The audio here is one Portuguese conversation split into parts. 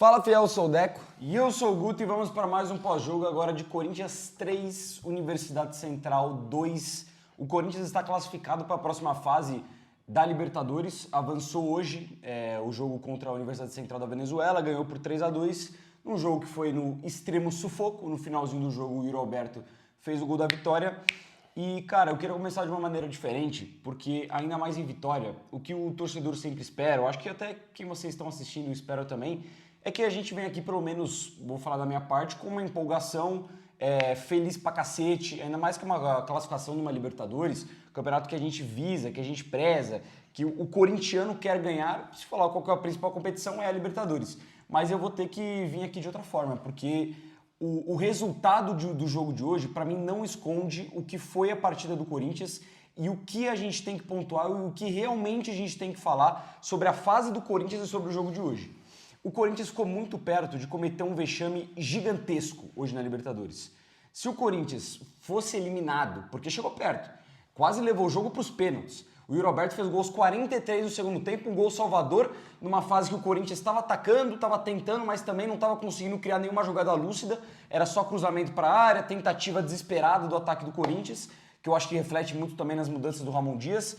Fala fiel, eu sou o Deco. E eu sou o Guto e vamos para mais um pós-jogo agora de Corinthians 3, Universidade Central 2. O Corinthians está classificado para a próxima fase da Libertadores. Avançou hoje o jogo contra a Universidade Central da Venezuela, ganhou por 3-2. Num jogo que foi no extremo sufoco, no finalzinho do jogo o Yuri Alberto fez o gol da vitória. E, cara, eu queria começar de uma maneira diferente, porque ainda mais em Vitória, o que o torcedor sempre espera, eu acho que até quem vocês estão assistindo espera também, é que a gente vem aqui, pelo menos, vou falar da minha parte, com uma empolgação, feliz pra cacete, ainda mais que uma classificação numa Libertadores, campeonato que a gente visa, que a gente preza, que o corintiano quer ganhar. Se falar qual que é a principal competição, é a Libertadores. Mas eu vou ter que vir aqui de outra forma, porque o resultado do jogo de hoje, para mim, não esconde o que foi a partida do Corinthians e o que a gente tem que pontuar e o que realmente a gente tem que falar sobre a fase do Corinthians e sobre o jogo de hoje. O Corinthians ficou muito perto de cometer um vexame gigantesco hoje na Libertadores. Se o Corinthians fosse eliminado, porque chegou perto, quase levou o jogo para os pênaltis. O Yuri Alberto fez gols 43 no segundo tempo, um gol salvador, numa fase que o Corinthians estava atacando, estava tentando, mas também não estava conseguindo criar nenhuma jogada lúcida. Era só cruzamento para a área, tentativa desesperada do ataque do Corinthians, que eu acho que reflete muito também nas mudanças do Ramon Dias.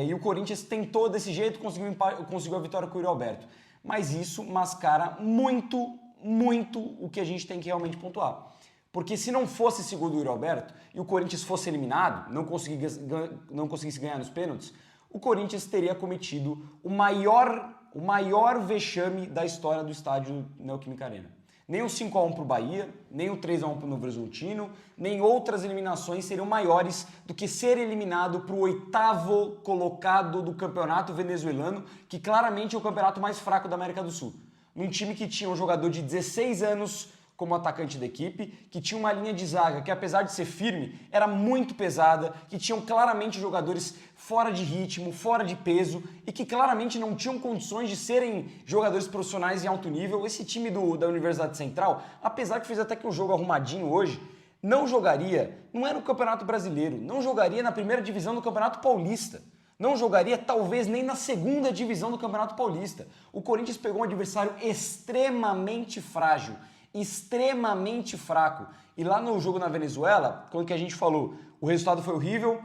E o Corinthians tentou desse jeito, conseguiu a vitória com o Yuri Alberto. Mas isso mascara muito o que a gente tem que realmente pontuar. Porque se não fosse esse gol do Yuri Alberto e o Corinthians fosse eliminado, não conseguisse ganhar nos pênaltis, o Corinthians teria cometido o maior vexame da história do estádio Neoquímica Arena. Nem o 5-1 para o Bahia, nem o 3-1 para o Novo Horizontino, nem outras eliminações seriam maiores do que ser eliminado para o 8º colocado do campeonato venezuelano, que claramente é o campeonato mais fraco da América do Sul. Num time que tinha um jogador de 16 anos como atacante da equipe, que tinha uma linha de zaga que, apesar de ser firme, era muito pesada, que tinham claramente jogadores fora de ritmo, fora de peso e que claramente não tinham condições de serem jogadores profissionais em alto nível. Esse time da Universidade Central, apesar que fez até que um jogo arrumadinho hoje, não jogaria, não era no Campeonato Brasileiro, não jogaria na primeira divisão do Campeonato Paulista. Não jogaria talvez nem na segunda divisão do Campeonato Paulista. O Corinthians pegou um adversário extremamente frágil, extremamente fraco. E lá no jogo na Venezuela, quando que a gente falou, o resultado foi horrível,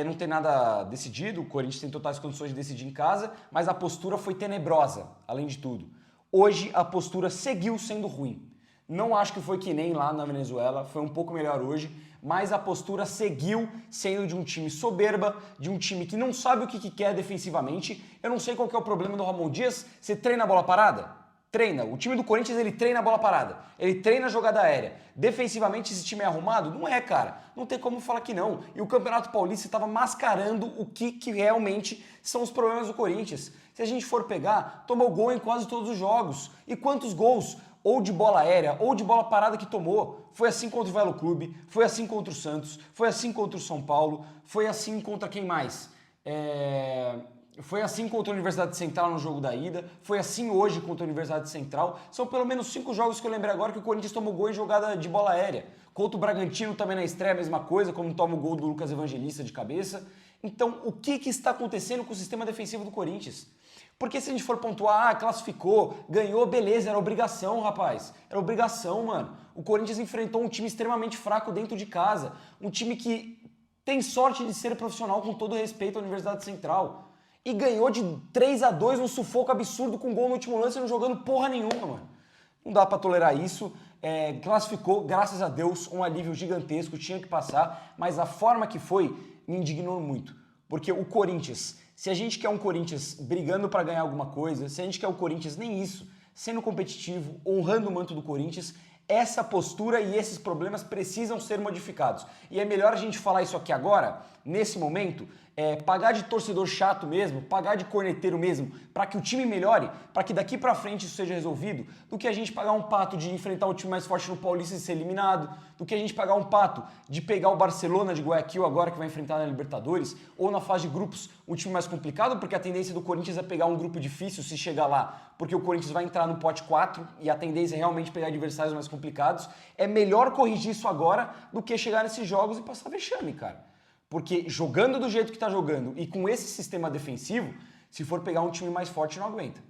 não tem nada decidido, o Corinthians tem totais condições de decidir em casa, mas a postura foi tenebrosa, além de tudo. Hoje a postura seguiu sendo ruim. Não acho que foi que nem lá na Venezuela, foi um pouco melhor hoje, mas a postura seguiu sendo de um time soberba, de um time que não sabe o que quer defensivamente. Eu não sei qual que é o problema do Ramon Dias. Você treina a bola parada? Treina. O time do Corinthians, ele treina a bola parada. Ele treina a jogada aérea. Defensivamente, esse time é arrumado? Não é, cara. Não tem como falar que não. E o Campeonato Paulista estava mascarando o que realmente são os problemas do Corinthians. Se a gente for pegar, tomou gol em quase todos os jogos. E quantos gols? Ou de bola aérea, ou de bola parada que tomou. Foi assim contra o Velo Clube, foi assim contra o Santos, foi assim contra o São Paulo, foi assim contra quem mais? Foi assim contra a Universidade Central no jogo da ida, foi assim hoje contra a Universidade Central. São pelo menos 5 jogos que eu lembrei agora que o Corinthians tomou gol em jogada de bola aérea. Contra o Bragantino também na estreia a mesma coisa, como toma o gol do Lucas Evangelista de cabeça. Então, o que está acontecendo com o sistema defensivo do Corinthians? Porque se a gente for pontuar, classificou, ganhou, beleza, era obrigação, rapaz. Era obrigação, mano. O Corinthians enfrentou um time extremamente fraco dentro de casa. Um time que tem sorte de ser profissional, com todo respeito à Universidade Central. E ganhou de 3-2 num sufoco absurdo com gol no último lance, não jogando porra nenhuma, mano. Não dá pra tolerar isso. Classificou, graças a Deus, um alívio gigantesco, tinha que passar, mas a forma que foi me indignou muito. Porque o Corinthians, se a gente quer um Corinthians brigando pra ganhar alguma coisa, se a gente quer o Corinthians nem isso, sendo competitivo, honrando o manto do Corinthians, essa postura e esses problemas precisam ser modificados. E é melhor a gente falar isso aqui agora, nesse momento, pagar de torcedor chato mesmo, pagar de corneteiro mesmo, para que o time melhore, para que daqui para frente isso seja resolvido, do que a gente pagar um pato de enfrentar o time mais forte no Paulista e ser eliminado, do que a gente pagar um pato de pegar o Barcelona de Guayaquil agora que vai enfrentar na Libertadores, ou na fase de grupos um time mais complicado, porque a tendência do Corinthians é pegar um grupo difícil se chegar lá, porque o Corinthians vai entrar no pote 4 e a tendência é realmente pegar adversários mais complicados. É melhor corrigir isso agora do que chegar nesses jogos e passar vexame, cara. Porque jogando do jeito que tá jogando e com esse sistema defensivo, se for pegar um time mais forte, não aguenta.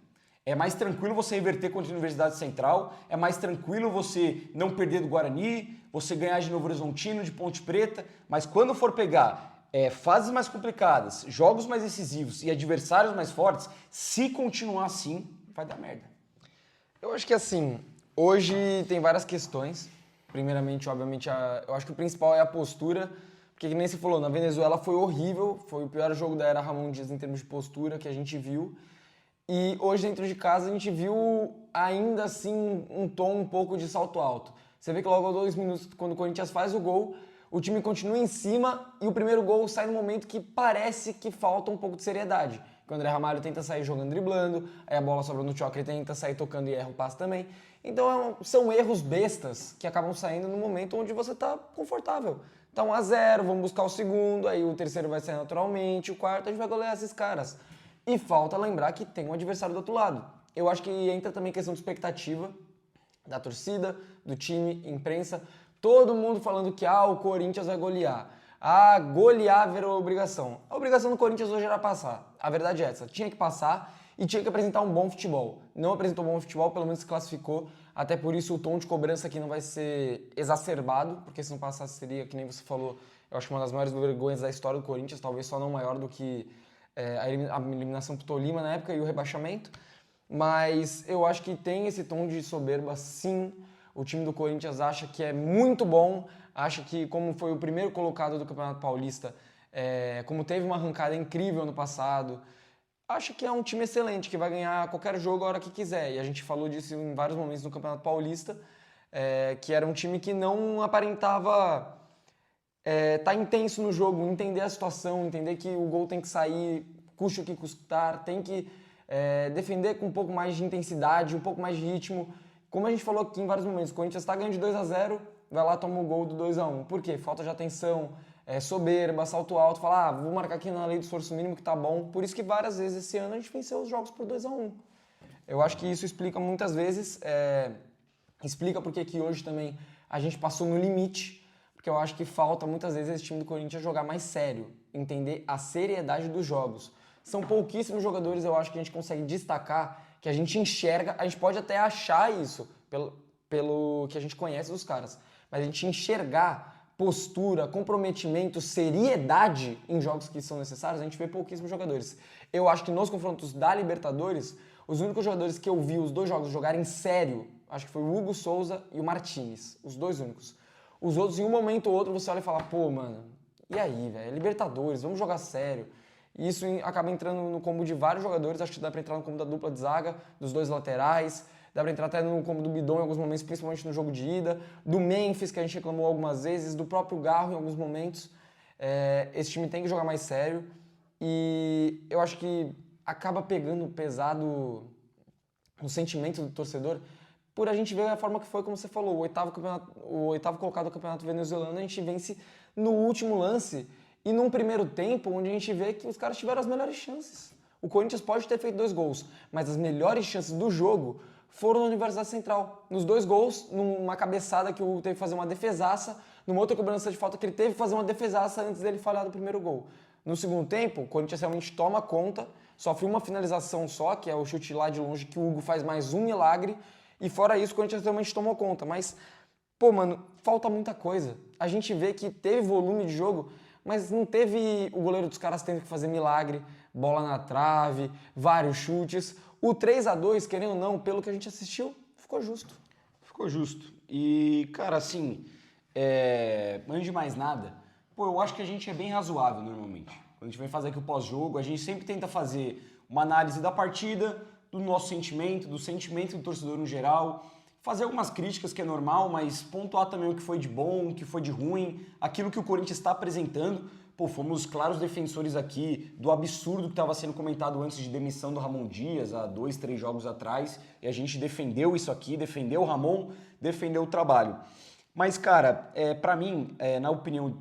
É mais tranquilo você reverter contra a Universidade Central, é mais tranquilo você não perder do Guarani, você ganhar de Novo Horizontino, de Ponte Preta, mas quando for pegar fases mais complicadas, jogos mais decisivos e adversários mais fortes, se continuar assim, vai dar merda. Eu acho que assim, hoje tem várias questões. Primeiramente, obviamente, eu acho que o principal é a postura, porque que nem você falou, na Venezuela foi horrível, foi o pior jogo da era Ramon Dias em termos de postura que a gente viu. E hoje dentro de casa a gente viu ainda assim um tom um pouco de salto alto. Você vê que logo aos 2 minutos, quando o Corinthians faz o gol, o time continua em cima e o primeiro gol sai no momento que parece que falta um pouco de seriedade. Quando o André Ramalho tenta sair jogando driblando, aí a bola sobra no Tchocre, ele tenta sair tocando e erra o passe também. Então são erros bestas que acabam saindo no momento onde você está confortável. Tá 1-0, vamos buscar o segundo, aí o terceiro vai sair naturalmente, o quarto a gente vai golear esses caras. E falta lembrar que tem um adversário do outro lado. Eu acho que entra também questão de expectativa da torcida, do time, imprensa. Todo mundo falando que o Corinthians vai golear. Golear virou obrigação. A obrigação do Corinthians hoje era passar. A verdade é essa. Tinha que passar e tinha que apresentar um bom futebol. Não apresentou um bom futebol, pelo menos se classificou. Até por isso o tom de cobrança aqui não vai ser exacerbado, porque se não passasse seria, que nem você falou, eu acho que uma das maiores vergonhas da história do Corinthians, talvez só não maior do que a eliminação pro Tolima na época e o rebaixamento, mas eu acho que tem esse tom de soberba sim. O time do Corinthians acha que é muito bom, acha que como foi o primeiro colocado do Campeonato Paulista, como teve uma arrancada incrível no passado, acha que é um time excelente, que vai ganhar qualquer jogo a hora que quiser, e a gente falou disso em vários momentos no Campeonato Paulista, que era um time que não aparentava tá intenso no jogo, entender a situação, entender que o gol tem que sair, custe o que custar, tem que defender com um pouco mais de intensidade, um pouco mais de ritmo. Como a gente falou aqui em vários momentos, o Corinthians está ganhando de 2-0, vai lá, toma o gol do 2-1. Por quê? Falta de atenção, soberba, salto alto, fala, vou marcar aqui na lei do esforço mínimo que tá bom. Por isso que várias vezes esse ano a gente venceu os jogos por 2-1. Eu acho que isso explica muitas vezes, explica porque que hoje também a gente passou no limite, porque eu acho que falta muitas vezes esse time do Corinthians jogar mais sério, entender a seriedade dos jogos. São pouquíssimos jogadores, eu acho que a gente consegue destacar, que a gente enxerga, a gente pode até achar isso, pelo que a gente conhece dos caras, mas a gente enxergar postura, comprometimento, seriedade em jogos que são necessários, a gente vê pouquíssimos jogadores. Eu acho que nos confrontos da Libertadores, os únicos jogadores que eu vi os dois jogos jogarem sério, acho que foi o Hugo Souza e o Martínez, os dois únicos. Os outros, em um momento ou outro, você olha e fala, pô, mano, e aí, velho? É Libertadores, vamos jogar sério. E isso acaba entrando no combo de vários jogadores, acho que dá pra entrar no combo da dupla de zaga, dos dois laterais, dá pra entrar até no combo do Bidon em alguns momentos, principalmente no jogo de ida, do Memphis, que a gente reclamou algumas vezes, do próprio Garro em alguns momentos. Esse time tem que jogar mais sério e eu acho que acaba pegando pesado no sentimento do torcedor, por a gente ver a forma que foi, como você falou, o oitavo colocado do campeonato venezuelano, a gente vence no último lance e num primeiro tempo onde a gente vê que os caras tiveram as melhores chances. O Corinthians pode ter feito 2 gols, mas as melhores chances do jogo foram na Universidade Central. Nos 2 gols, numa cabeçada que o Hugo teve que fazer uma defesaça, numa outra cobrança de falta que ele teve que fazer uma defesaça antes dele falhar do primeiro gol. No segundo tempo, o Corinthians realmente toma conta, sofre uma finalização só, que é o chute lá de longe, que o Hugo faz mais um milagre, e fora isso, o Corinthians realmente tomou conta. Mas, pô, mano, falta muita coisa. A gente vê que teve volume de jogo, mas não teve o goleiro dos caras tendo que fazer milagre, bola na trave, vários chutes. O 3-2, querendo ou não, pelo que a gente assistiu, ficou justo. Ficou justo. E, cara, assim, antes de mais nada, pô, eu acho que a gente é bem razoável normalmente. Quando a gente vem fazer aqui o pós-jogo, a gente sempre tenta fazer uma análise da partida, do nosso sentimento, do sentimento do torcedor no geral, fazer algumas críticas que é normal, mas pontuar também o que foi de bom, o que foi de ruim, aquilo que o Corinthians está apresentando. Pô, fomos claros defensores aqui do absurdo que estava sendo comentado antes de demissão do Ramon Dias, há 2, 3 jogos atrás, e a gente defendeu isso aqui, defendeu o Ramon, defendeu o trabalho. Mas, cara, pra mim, na opinião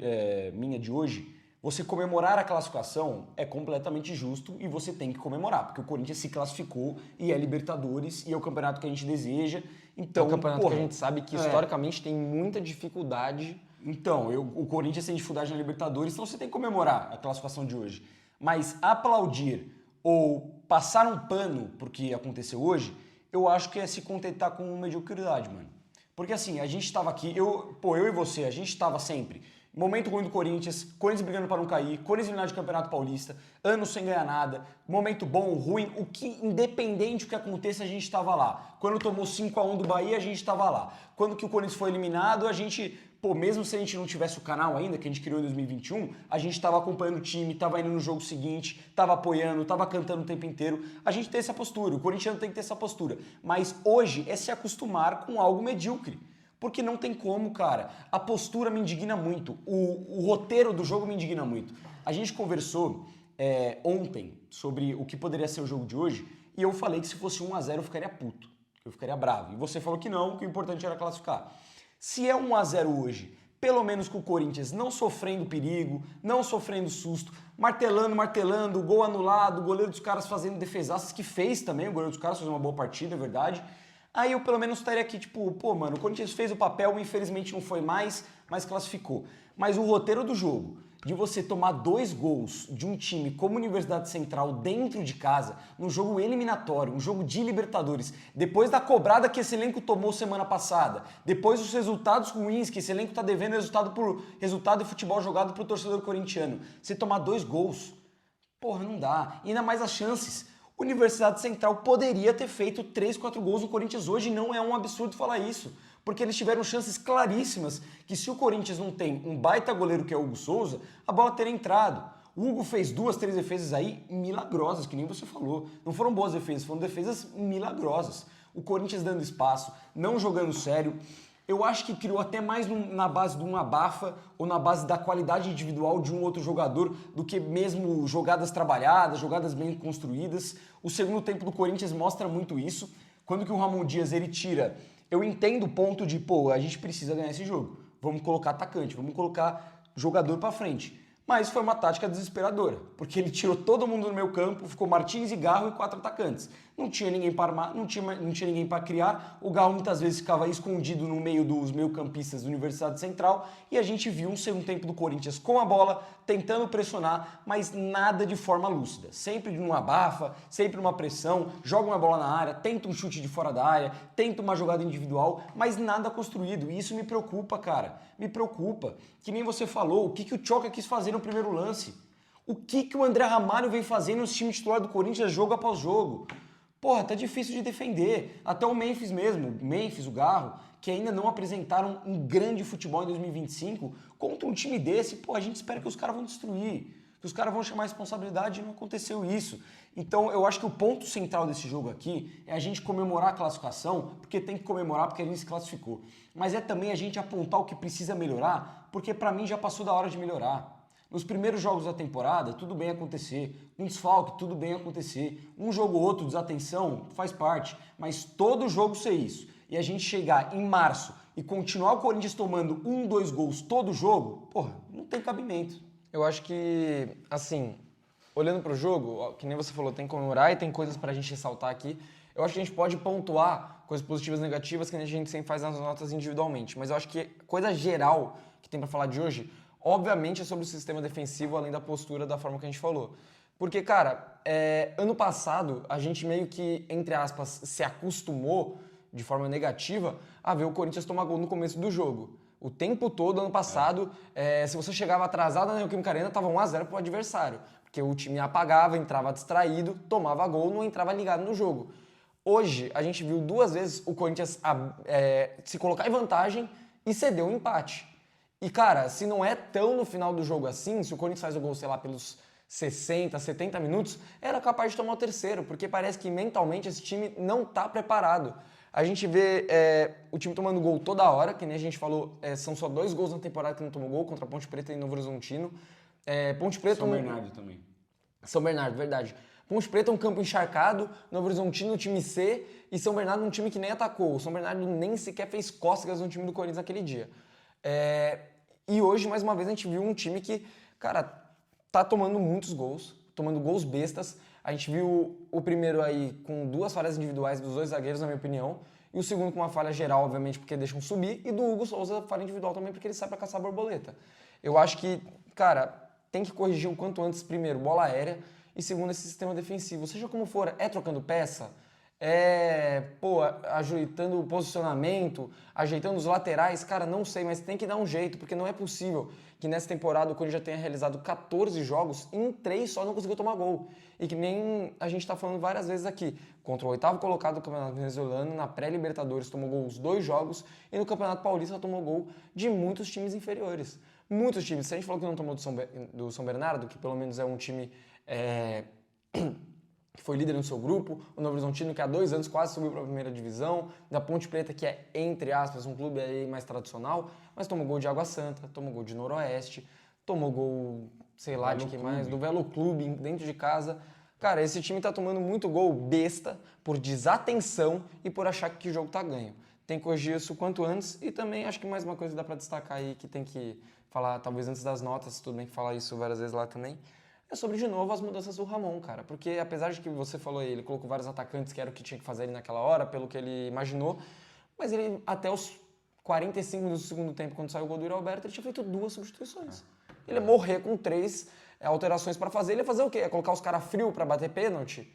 minha de hoje, você comemorar a classificação é completamente justo e você tem que comemorar, porque o Corinthians se classificou e é Libertadores e é o campeonato que a gente deseja. Então, é um campeonato que a gente sabe que historicamente tem muita dificuldade. Então, o Corinthians tem dificuldade na Libertadores, então você tem que comemorar a classificação de hoje. Mas aplaudir ou passar um pano porque aconteceu hoje, eu acho que é se contentar com mediocridade, mano. Porque assim, a gente tava aqui, eu e você, a gente tava sempre momento ruim do Corinthians brigando para não cair, Corinthians eliminado de Campeonato Paulista, anos sem ganhar nada, momento bom, ruim, o que, independente do que aconteça, a gente estava lá. Quando tomou 5-1 do Bahia, a gente estava lá. Quando que o Corinthians foi eliminado, a gente, mesmo se a gente não tivesse o canal ainda, que a gente criou em 2021, a gente estava acompanhando o time, estava indo no jogo seguinte, estava apoiando, estava cantando o tempo inteiro. A gente tem essa postura, o corintiano tem que ter essa postura. Mas hoje é se acostumar com algo medíocre. Porque não tem como, cara. A postura me indigna muito. O roteiro do jogo me indigna muito. A gente conversou ontem sobre o que poderia ser o jogo de hoje e eu falei que se fosse 1-0 eu ficaria puto. Eu ficaria bravo. E você falou que não, que o importante era classificar. Se é 1-0 hoje, pelo menos com o Corinthians não sofrendo perigo, não sofrendo susto, martelando, gol anulado, o goleiro dos caras fazendo defesaças, que fez também, o goleiro dos caras fez uma boa partida, é verdade. Aí eu pelo menos estaria aqui, tipo, mano, o Corinthians fez o papel, infelizmente não foi mais, mas classificou. Mas o roteiro do jogo, de você tomar 2 gols de um time como Universidade Central dentro de casa, num jogo eliminatório, um jogo de Libertadores, depois da cobrada que esse elenco tomou semana passada, depois dos resultados ruins que esse elenco tá devendo resultado de futebol jogado pro torcedor corintiano, você tomar 2 gols, não dá. E ainda mais as chances. Universidade Central poderia ter feito 3, 4 gols no Corinthians hoje, não é um absurdo falar isso, porque eles tiveram chances claríssimas que se o Corinthians não tem um baita goleiro que é o Hugo Souza, a bola teria entrado. O Hugo fez 2, 3 defesas aí milagrosas, que nem você falou. Não foram boas defesas, foram defesas milagrosas. O Corinthians dando espaço, não jogando sério. Eu acho que criou até mais na base de um abafa ou na base da qualidade individual de um outro jogador do que mesmo jogadas trabalhadas, jogadas bem construídas. O segundo tempo do Corinthians mostra muito isso. Quando que o Ramon Dias ele tira, eu entendo o ponto de, a gente precisa ganhar esse jogo. Vamos colocar atacante, vamos colocar jogador pra frente. Mas foi uma tática desesperadora, porque ele tirou todo mundo no meio campo, ficou Martins e Garro e 4 atacantes. Não tinha ninguém para armar, não tinha ninguém para criar. O Garro muitas vezes ficava escondido no meio dos meio-campistas da Universidade Central e a gente viu um segundo tempo do Corinthians com a bola, tentando pressionar, mas nada de forma lúcida. Sempre numa abafa, sempre numa pressão, joga uma bola na área, tenta um chute de fora da área, tenta uma jogada individual, mas nada construído. E isso me preocupa, cara. Me preocupa. Que nem você falou, o que o Tchoca quis fazer no primeiro lance? O que o André Ramalho vem fazendo no time titular do Corinthians jogo após jogo? Tá difícil de defender. Até o Memphis mesmo, o Garro, que ainda não apresentaram um grande futebol em 2025, contra um time desse, a gente espera que os caras vão destruir, que os caras vão chamar a responsabilidade e não aconteceu isso. Então eu acho que o ponto central desse jogo aqui é a gente comemorar a classificação, porque tem que comemorar porque a gente se classificou. Mas é também a gente apontar o que precisa melhorar, porque pra mim já passou da hora de melhorar. Nos primeiros jogos da temporada, tudo bem acontecer. Um desfalque, tudo bem acontecer. Um jogo ou outro, desatenção, faz parte. Mas todo jogo ser isso. E a gente chegar em março e continuar o Corinthians tomando 1, 2 gols todo jogo, não tem cabimento. Eu acho que, assim, olhando pro jogo, que nem você falou, tem que comemorar e tem coisas pra gente ressaltar aqui. Eu acho que a gente pode pontuar coisas positivas e negativas que a gente sempre faz nas notas individualmente. Mas eu acho que coisa geral que tem pra falar de hoje, obviamente é sobre o sistema defensivo, além da postura, da forma que a gente falou. Porque, cara, ano passado, a gente meio que, entre aspas, se acostumou de forma negativa a ver o Corinthians tomar gol no começo do jogo. O tempo todo, ano passado, se você chegava atrasado na Neoquímica Arena, tava 1-0 pro adversário. Porque o time apagava, entrava distraído, tomava gol, não entrava ligado no jogo. Hoje, a gente viu 2 vezes o Corinthians se colocar em vantagem e ceder um empate. E, cara, se não é tão no final do jogo assim, se o Corinthians faz o gol, sei lá, pelos 60, 70 minutos, era capaz de tomar o terceiro, porque parece que mentalmente esse time não tá preparado. A gente vê o time tomando gol toda hora, que nem a gente falou, são só 2 gols na temporada que não tomou gol, contra Ponte Preta e Novo Horizontino. Ponte Preta... São Bernardo também. São Bernardo, verdade. Ponte Preta é um campo encharcado, Novo Horizontino um time C e São Bernardo um time que nem atacou. O São Bernardo nem sequer fez cócegas no time do Corinthians naquele dia. E hoje, mais uma vez, a gente viu um time que, cara, tá tomando muitos gols, tomando gols bestas. A gente viu o primeiro aí com 2 falhas individuais dos 2 zagueiros, na minha opinião, e o segundo com uma falha geral, obviamente, porque deixam subir, e do Hugo Souza, falha individual também, porque ele sai pra caçar a borboleta. Eu acho que, cara, tem que corrigir o quanto antes, primeiro, bola aérea, E segundo, esse sistema defensivo. Seja como for, é trocando peça, ajeitando o posicionamento, ajeitando os laterais, cara, não sei, mas tem que dar um jeito, porque não é possível que nessa temporada o Corinthians já tenha realizado 14 jogos e em 3 só não conseguiu tomar gol. E que nem a gente tá falando várias vezes aqui, contra o 8º colocado do Campeonato Venezuelano, na pré-Libertadores tomou gol os 2 jogos e no Campeonato Paulista tomou gol de muitos times inferiores. Muitos times. Se a gente falou que não tomou do São Bernardo, que pelo menos é um time que foi líder no seu grupo, o Novo Horizontino, que há 2 anos quase subiu para a primeira divisão, da Ponte Preta, que é, entre aspas, um clube aí mais tradicional, mas tomou gol de Água Santa, tomou gol de Noroeste, tomou gol, sei lá, de quem mais, do Velo Clube, dentro de casa. Cara, esse time tá tomando muito gol besta, por desatenção e por achar que o jogo tá ganho. Tem que corrigir isso o quanto antes, e também acho que mais uma coisa que dá para destacar aí, que tem que falar, talvez antes das notas, tudo bem que falar isso várias vezes lá também, é sobre, de novo, as mudanças do Ramon, cara. Porque apesar de que você falou aí, ele colocou vários atacantes, que era o que tinha que fazer ali naquela hora, pelo que ele imaginou, mas ele, até os 45 minutos do segundo tempo, quando saiu o gol do Yuri Alberto, ele tinha feito 2 substituições. Ele ia morrer com 3 alterações para fazer. Ele ia fazer o quê? Ia colocar os caras frios para bater pênalti?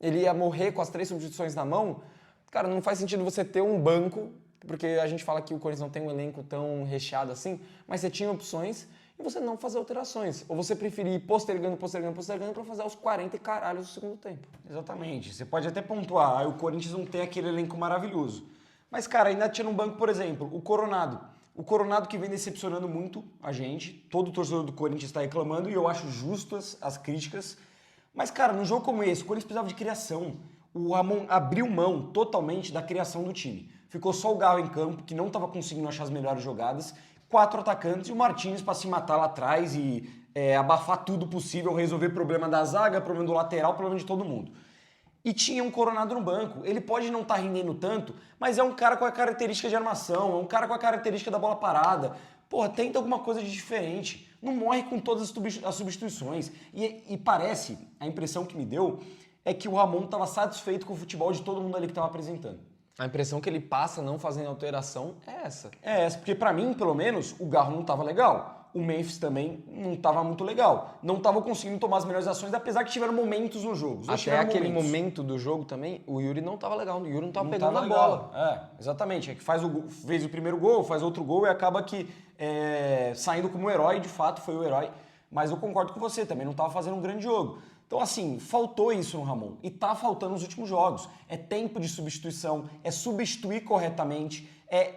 Ele ia morrer com as 3 substituições na mão? Cara, não faz sentido você ter um banco, porque a gente fala que o Corinthians não tem um elenco tão recheado assim, mas você tinha opções e você não fazer alterações. Ou você preferir ir postergando para fazer aos 40 e caralhos do segundo tempo. Exatamente. Você pode até pontuar, aí o Corinthians não tem aquele elenco maravilhoso. Mas, cara, ainda tinha no banco, por exemplo, o Coronado. O Coronado que vem decepcionando muito a gente. Todo torcedor do Corinthians está reclamando e eu acho justas as críticas. Mas, cara, num jogo como esse, o Corinthians precisava de criação. O Ramon abriu mão totalmente da criação do time. Ficou só o Galo em campo, que não estava conseguindo achar as melhores jogadas. 4 atacantes e o Martins para se matar lá atrás e abafar tudo possível, resolver problema da zaga, problema do lateral, problema de todo mundo. E tinha um Coronado no banco. Ele pode não estar rendendo tanto, mas é um cara com a característica de armação, é um cara com a característica da bola parada. Porra, tenta alguma coisa de diferente. Não morre com todas as substituições. E parece, a impressão que me deu, é que o Ramon estava satisfeito com o futebol de todo mundo ali que estava apresentando. A impressão que ele passa não fazendo alteração é essa. É essa, porque pra mim, pelo menos, o Garro não tava legal. O Memphis também não tava muito legal. Não tava conseguindo tomar as melhores ações, apesar que tiveram momentos no jogo. Até aquele momento do jogo também, o Yuri não tava legal. O Yuri não tava pegando a bola. Exatamente. É que fez o primeiro gol, faz outro gol e acaba que saindo como herói, de fato foi o herói. Mas eu concordo com você, também não tava fazendo um grande jogo. Então, assim, faltou isso no Ramon. E tá faltando nos últimos jogos. É tempo de substituição, é substituir corretamente, é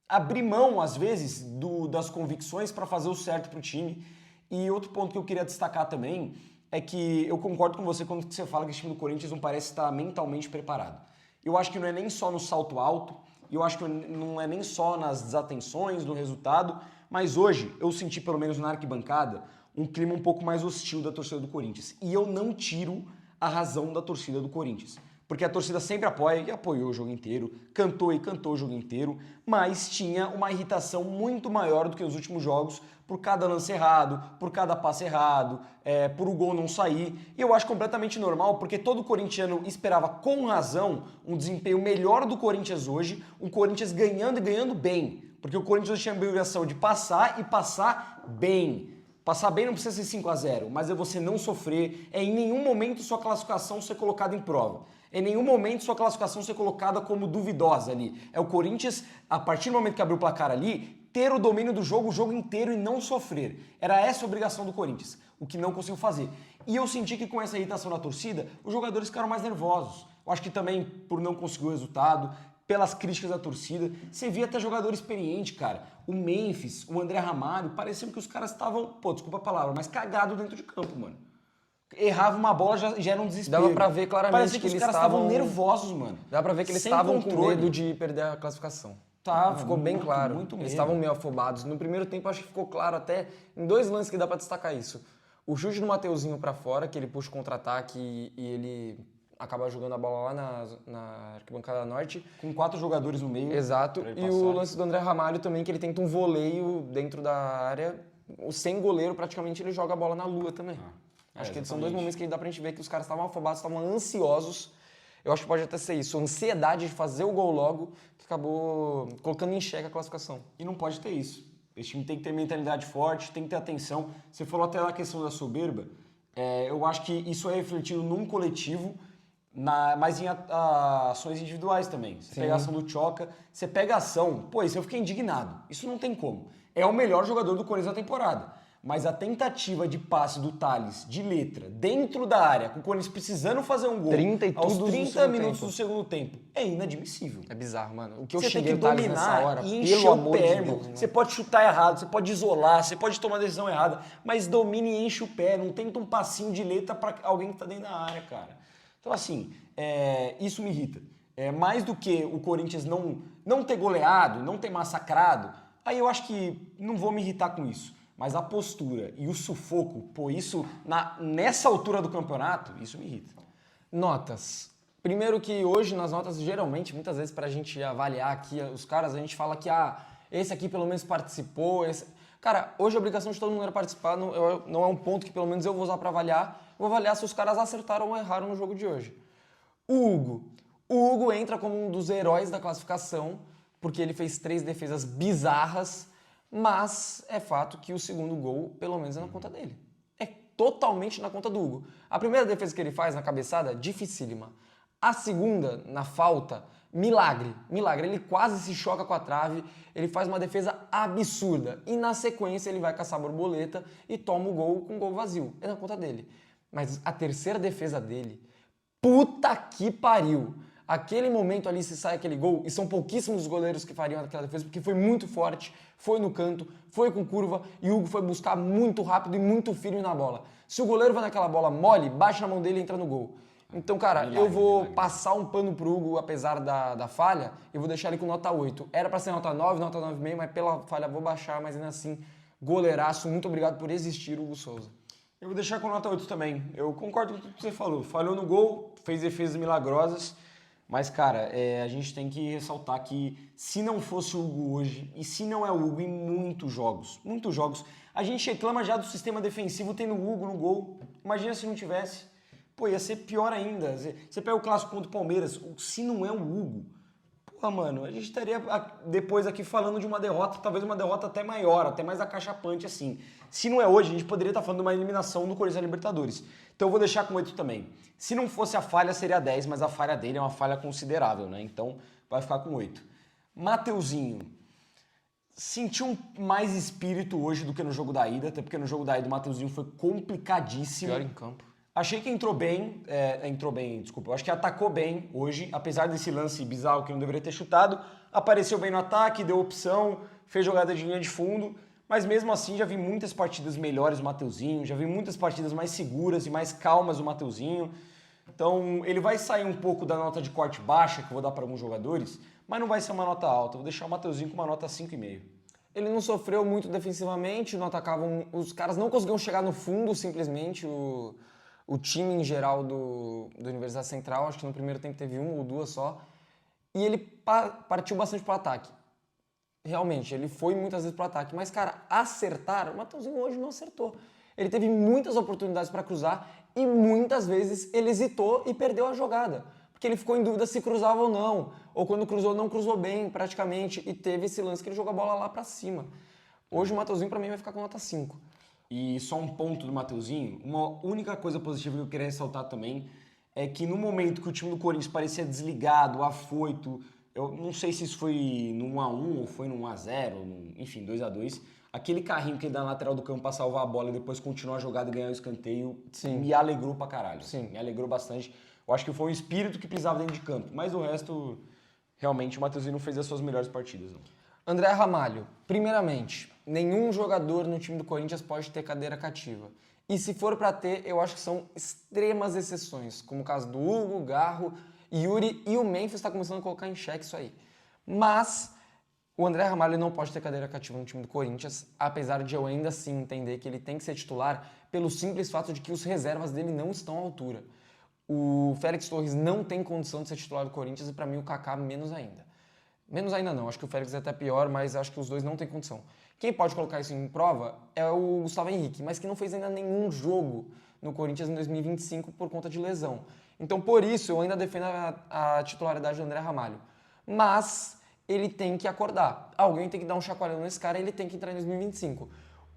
abrir mão, às vezes, das convicções para fazer o certo pro time. E outro ponto que eu queria destacar também é que eu concordo com você quando você fala que o time do Corinthians não parece estar mentalmente preparado. Eu acho que não é nem só no salto alto, eu acho que não é nem só nas desatenções, no resultado, mas hoje eu senti, pelo menos na arquibancada, um clima um pouco mais hostil da torcida do Corinthians. E eu não tiro a razão da torcida do Corinthians. Porque a torcida sempre apoia e apoiou o jogo inteiro, cantou e cantou o jogo inteiro, mas tinha uma irritação muito maior do que os últimos jogos por cada lance errado, por cada passe errado, por o gol não sair. E eu acho completamente normal, porque todo corintiano esperava com razão um desempenho melhor do Corinthians hoje, um Corinthians ganhando e ganhando bem. Porque o Corinthians hoje tinha a obrigação de passar e passar bem. Passar bem não precisa ser 5-0, mas é você não sofrer, é em nenhum momento sua classificação ser colocada em prova. Em nenhum momento sua classificação ser colocada como duvidosa ali. É o Corinthians, a partir do momento que abriu o placar ali, ter o domínio do jogo o jogo inteiro e não sofrer. Era essa a obrigação do Corinthians, o que não conseguiu fazer. E eu senti que com essa irritação da torcida, os jogadores ficaram mais nervosos. Eu acho que também por não conseguir o resultado, pelas críticas da torcida. Você via até jogador experiente, cara. O Memphis, o André Ramalho, pareciam que os caras estavam, desculpa a palavra, mas cagado dentro de campo, mano. Errava uma bola, já era um desespero. Dava pra ver claramente parecia que os caras estavam nervosos, mano. Dava pra ver que eles estavam com medo de perder a classificação. Ficou bem claro. Muito eles estavam meio afobados. No primeiro tempo, acho que ficou claro até em 2 lances que dá pra destacar isso. O chute do Mateuzinho pra fora, que ele puxa o contra-ataque e ele acaba jogando a bola lá na arquibancada norte. Com 4 jogadores no meio. Exato. E o lance do André Ramalho também, que ele tenta um voleio dentro da área. Sem goleiro, praticamente, ele joga a bola na lua também. Acho que são 2 momentos que dá pra gente ver que os caras estavam afobados, estavam ansiosos. Eu acho que pode até ser isso. A ansiedade de fazer o gol logo, que acabou colocando em xeque a classificação. E não pode ter isso. Esse time tem que ter mentalidade forte, tem que ter atenção. Você falou até na questão da soberba. Eu acho que isso é refletido num coletivo, mas em ações individuais também. Você pega a ação do Tchoca, você pega a ação, pô, isso eu fiquei indignado. Isso não tem como. É o melhor jogador do Corinthians da temporada. Mas a tentativa de passe do Thales, de letra, dentro da área, com o Corinthians precisando fazer um gol 30 e aos tudo 30 minutos do segundo tempo, é inadmissível. É bizarro, mano. O que eu Você tem xinguei que o Thales nessa dominar hora, e encher pelo o amor pé, de irmão. Deus. Você pode chutar errado, você pode isolar, você pode tomar a decisão errada, mas domine e enche o pé. Não tenta um passinho de letra pra alguém que tá dentro da área, cara. Então, assim, isso me irrita. Mais do que o Corinthians não ter goleado, não ter massacrado, aí eu acho que não vou me irritar com isso. Mas a postura e o sufoco, pô, isso nessa altura do campeonato, isso me irrita. Notas. Primeiro que hoje nas notas, geralmente, muitas vezes pra gente avaliar aqui os caras, a gente fala que esse aqui pelo menos participou, Cara, hoje a obrigação de todo mundo era participar, não é um ponto que pelo menos eu vou usar pra avaliar. Eu vou avaliar se os caras acertaram ou erraram no jogo de hoje. O Hugo entra como um dos heróis da classificação, porque ele fez 3 defesas bizarras, mas é fato que o segundo gol, pelo menos, é na conta dele. É totalmente na conta do Hugo. A primeira defesa que ele faz na cabeçada, dificílima. A segunda, na falta, milagre. Milagre. Ele quase se choca com a trave, ele faz uma defesa absurda. E na sequência ele vai caçar a borboleta e toma o gol com o gol vazio. É na conta dele. Mas a terceira defesa dele, puta que pariu! Aquele momento ali, se sai aquele gol, e são pouquíssimos os goleiros que fariam aquela defesa, porque foi muito forte, foi no canto, foi com curva, e o Hugo foi buscar muito rápido e muito firme na bola. Se o goleiro vai naquela bola mole, bate na mão dele e entra no gol. Então, cara, eu vou passar um pano pro Hugo, apesar da falha, e vou deixar ele com nota 8. Era pra ser nota 9, nota 9,5, mas pela falha vou baixar, mas ainda assim, goleiraço, muito obrigado por existir, Hugo Souza. Eu vou deixar com nota 8 também. Eu concordo com tudo que você falou. Falhou no gol, fez defesas milagrosas. Mas, cara, a gente tem que ressaltar que se não fosse o Hugo hoje, e se não é o Hugo em muitos jogos, a gente reclama já do sistema defensivo tendo o Hugo no gol. Imagina se não tivesse. Pô, ia ser pior ainda. Você pega o clássico contra o Palmeiras, se não é o Hugo, pô, mano, a gente estaria depois aqui falando de uma derrota, talvez uma derrota até maior, até mais acachapante assim. Se não é hoje, a gente poderia estar falando de uma eliminação do Corinthians na Libertadores. Então eu vou deixar com 8 também. Se não fosse a falha, seria 10, mas a falha dele é uma falha considerável, né? Então vai ficar com 8. Mateuzinho. Sentiu mais espírito hoje do que no jogo da ida, até porque no jogo da ida o Mateuzinho foi complicadíssimo. Pior em campo. Achei que entrou bem, desculpa, eu acho que atacou bem hoje, apesar desse lance bizarro que não deveria ter chutado, apareceu bem no ataque, deu opção, fez jogada de linha de fundo, mas mesmo assim já vi muitas partidas melhores do Mateuzinho, já vi muitas partidas mais seguras e mais calmas do Mateuzinho, então ele vai sair um pouco da nota de corte baixa, que eu vou dar para alguns jogadores, mas não vai ser uma nota alta, eu vou deixar o Mateuzinho com uma nota 5,5. Ele não sofreu muito defensivamente, não atacavam, os caras não conseguiam chegar no fundo simplesmente, o time em geral do Universidade Central, acho que no primeiro tempo teve 1 ou 2 só, e ele partiu bastante para o ataque. Realmente, ele foi muitas vezes para o ataque, mas, cara, acertar, o Mateuzinho hoje não acertou. Ele teve muitas oportunidades para cruzar e muitas vezes ele hesitou e perdeu a jogada, porque ele ficou em dúvida se cruzava ou não, ou quando cruzou, não cruzou bem praticamente, e teve esse lance que ele jogou a bola lá para cima. Hoje o Mateuzinho para mim vai ficar com nota 5. E só um ponto do Mateuzinho, uma única coisa positiva que eu queria ressaltar também é que no momento que o time do Corinthians parecia desligado, afoito, eu não sei se isso foi no 1-1 ou foi no 1-0, enfim, 2-2, aquele carrinho que ele dá na lateral do campo pra salvar a bola e depois continuar a jogada e ganhar o escanteio, Sim. Me alegrou pra caralho. Sim. Me alegrou bastante. Eu acho que foi um espírito que precisava dentro de campo, mas o resto, realmente, o Mateuzinho não fez as suas melhores partidas. Não. André Ramalho, primeiramente, nenhum jogador no time do Corinthians pode ter cadeira cativa. E se for para ter, eu acho que são extremas exceções, como o caso do Hugo, Garro, Yuri e o Memphis está começando a colocar em xeque isso aí. Mas o André Ramalho não pode ter cadeira cativa no time do Corinthians, apesar de eu ainda assim entender que ele tem que ser titular pelo simples fato de que os reservas dele não estão à altura. O Félix Torres não tem condição de ser titular do Corinthians e para mim o Kaká menos ainda. Menos ainda não, acho que o Félix é até pior, mas acho que os dois não têm condição. Quem pode colocar isso em prova é o Gustavo Henrique, mas que não fez ainda nenhum jogo no Corinthians em 2025 por conta de lesão. Então, por isso, eu ainda defendo a titularidade do André Ramalho. Mas ele tem que acordar. Alguém tem que dar um chacoalhão nesse cara e ele tem que entrar em 2025.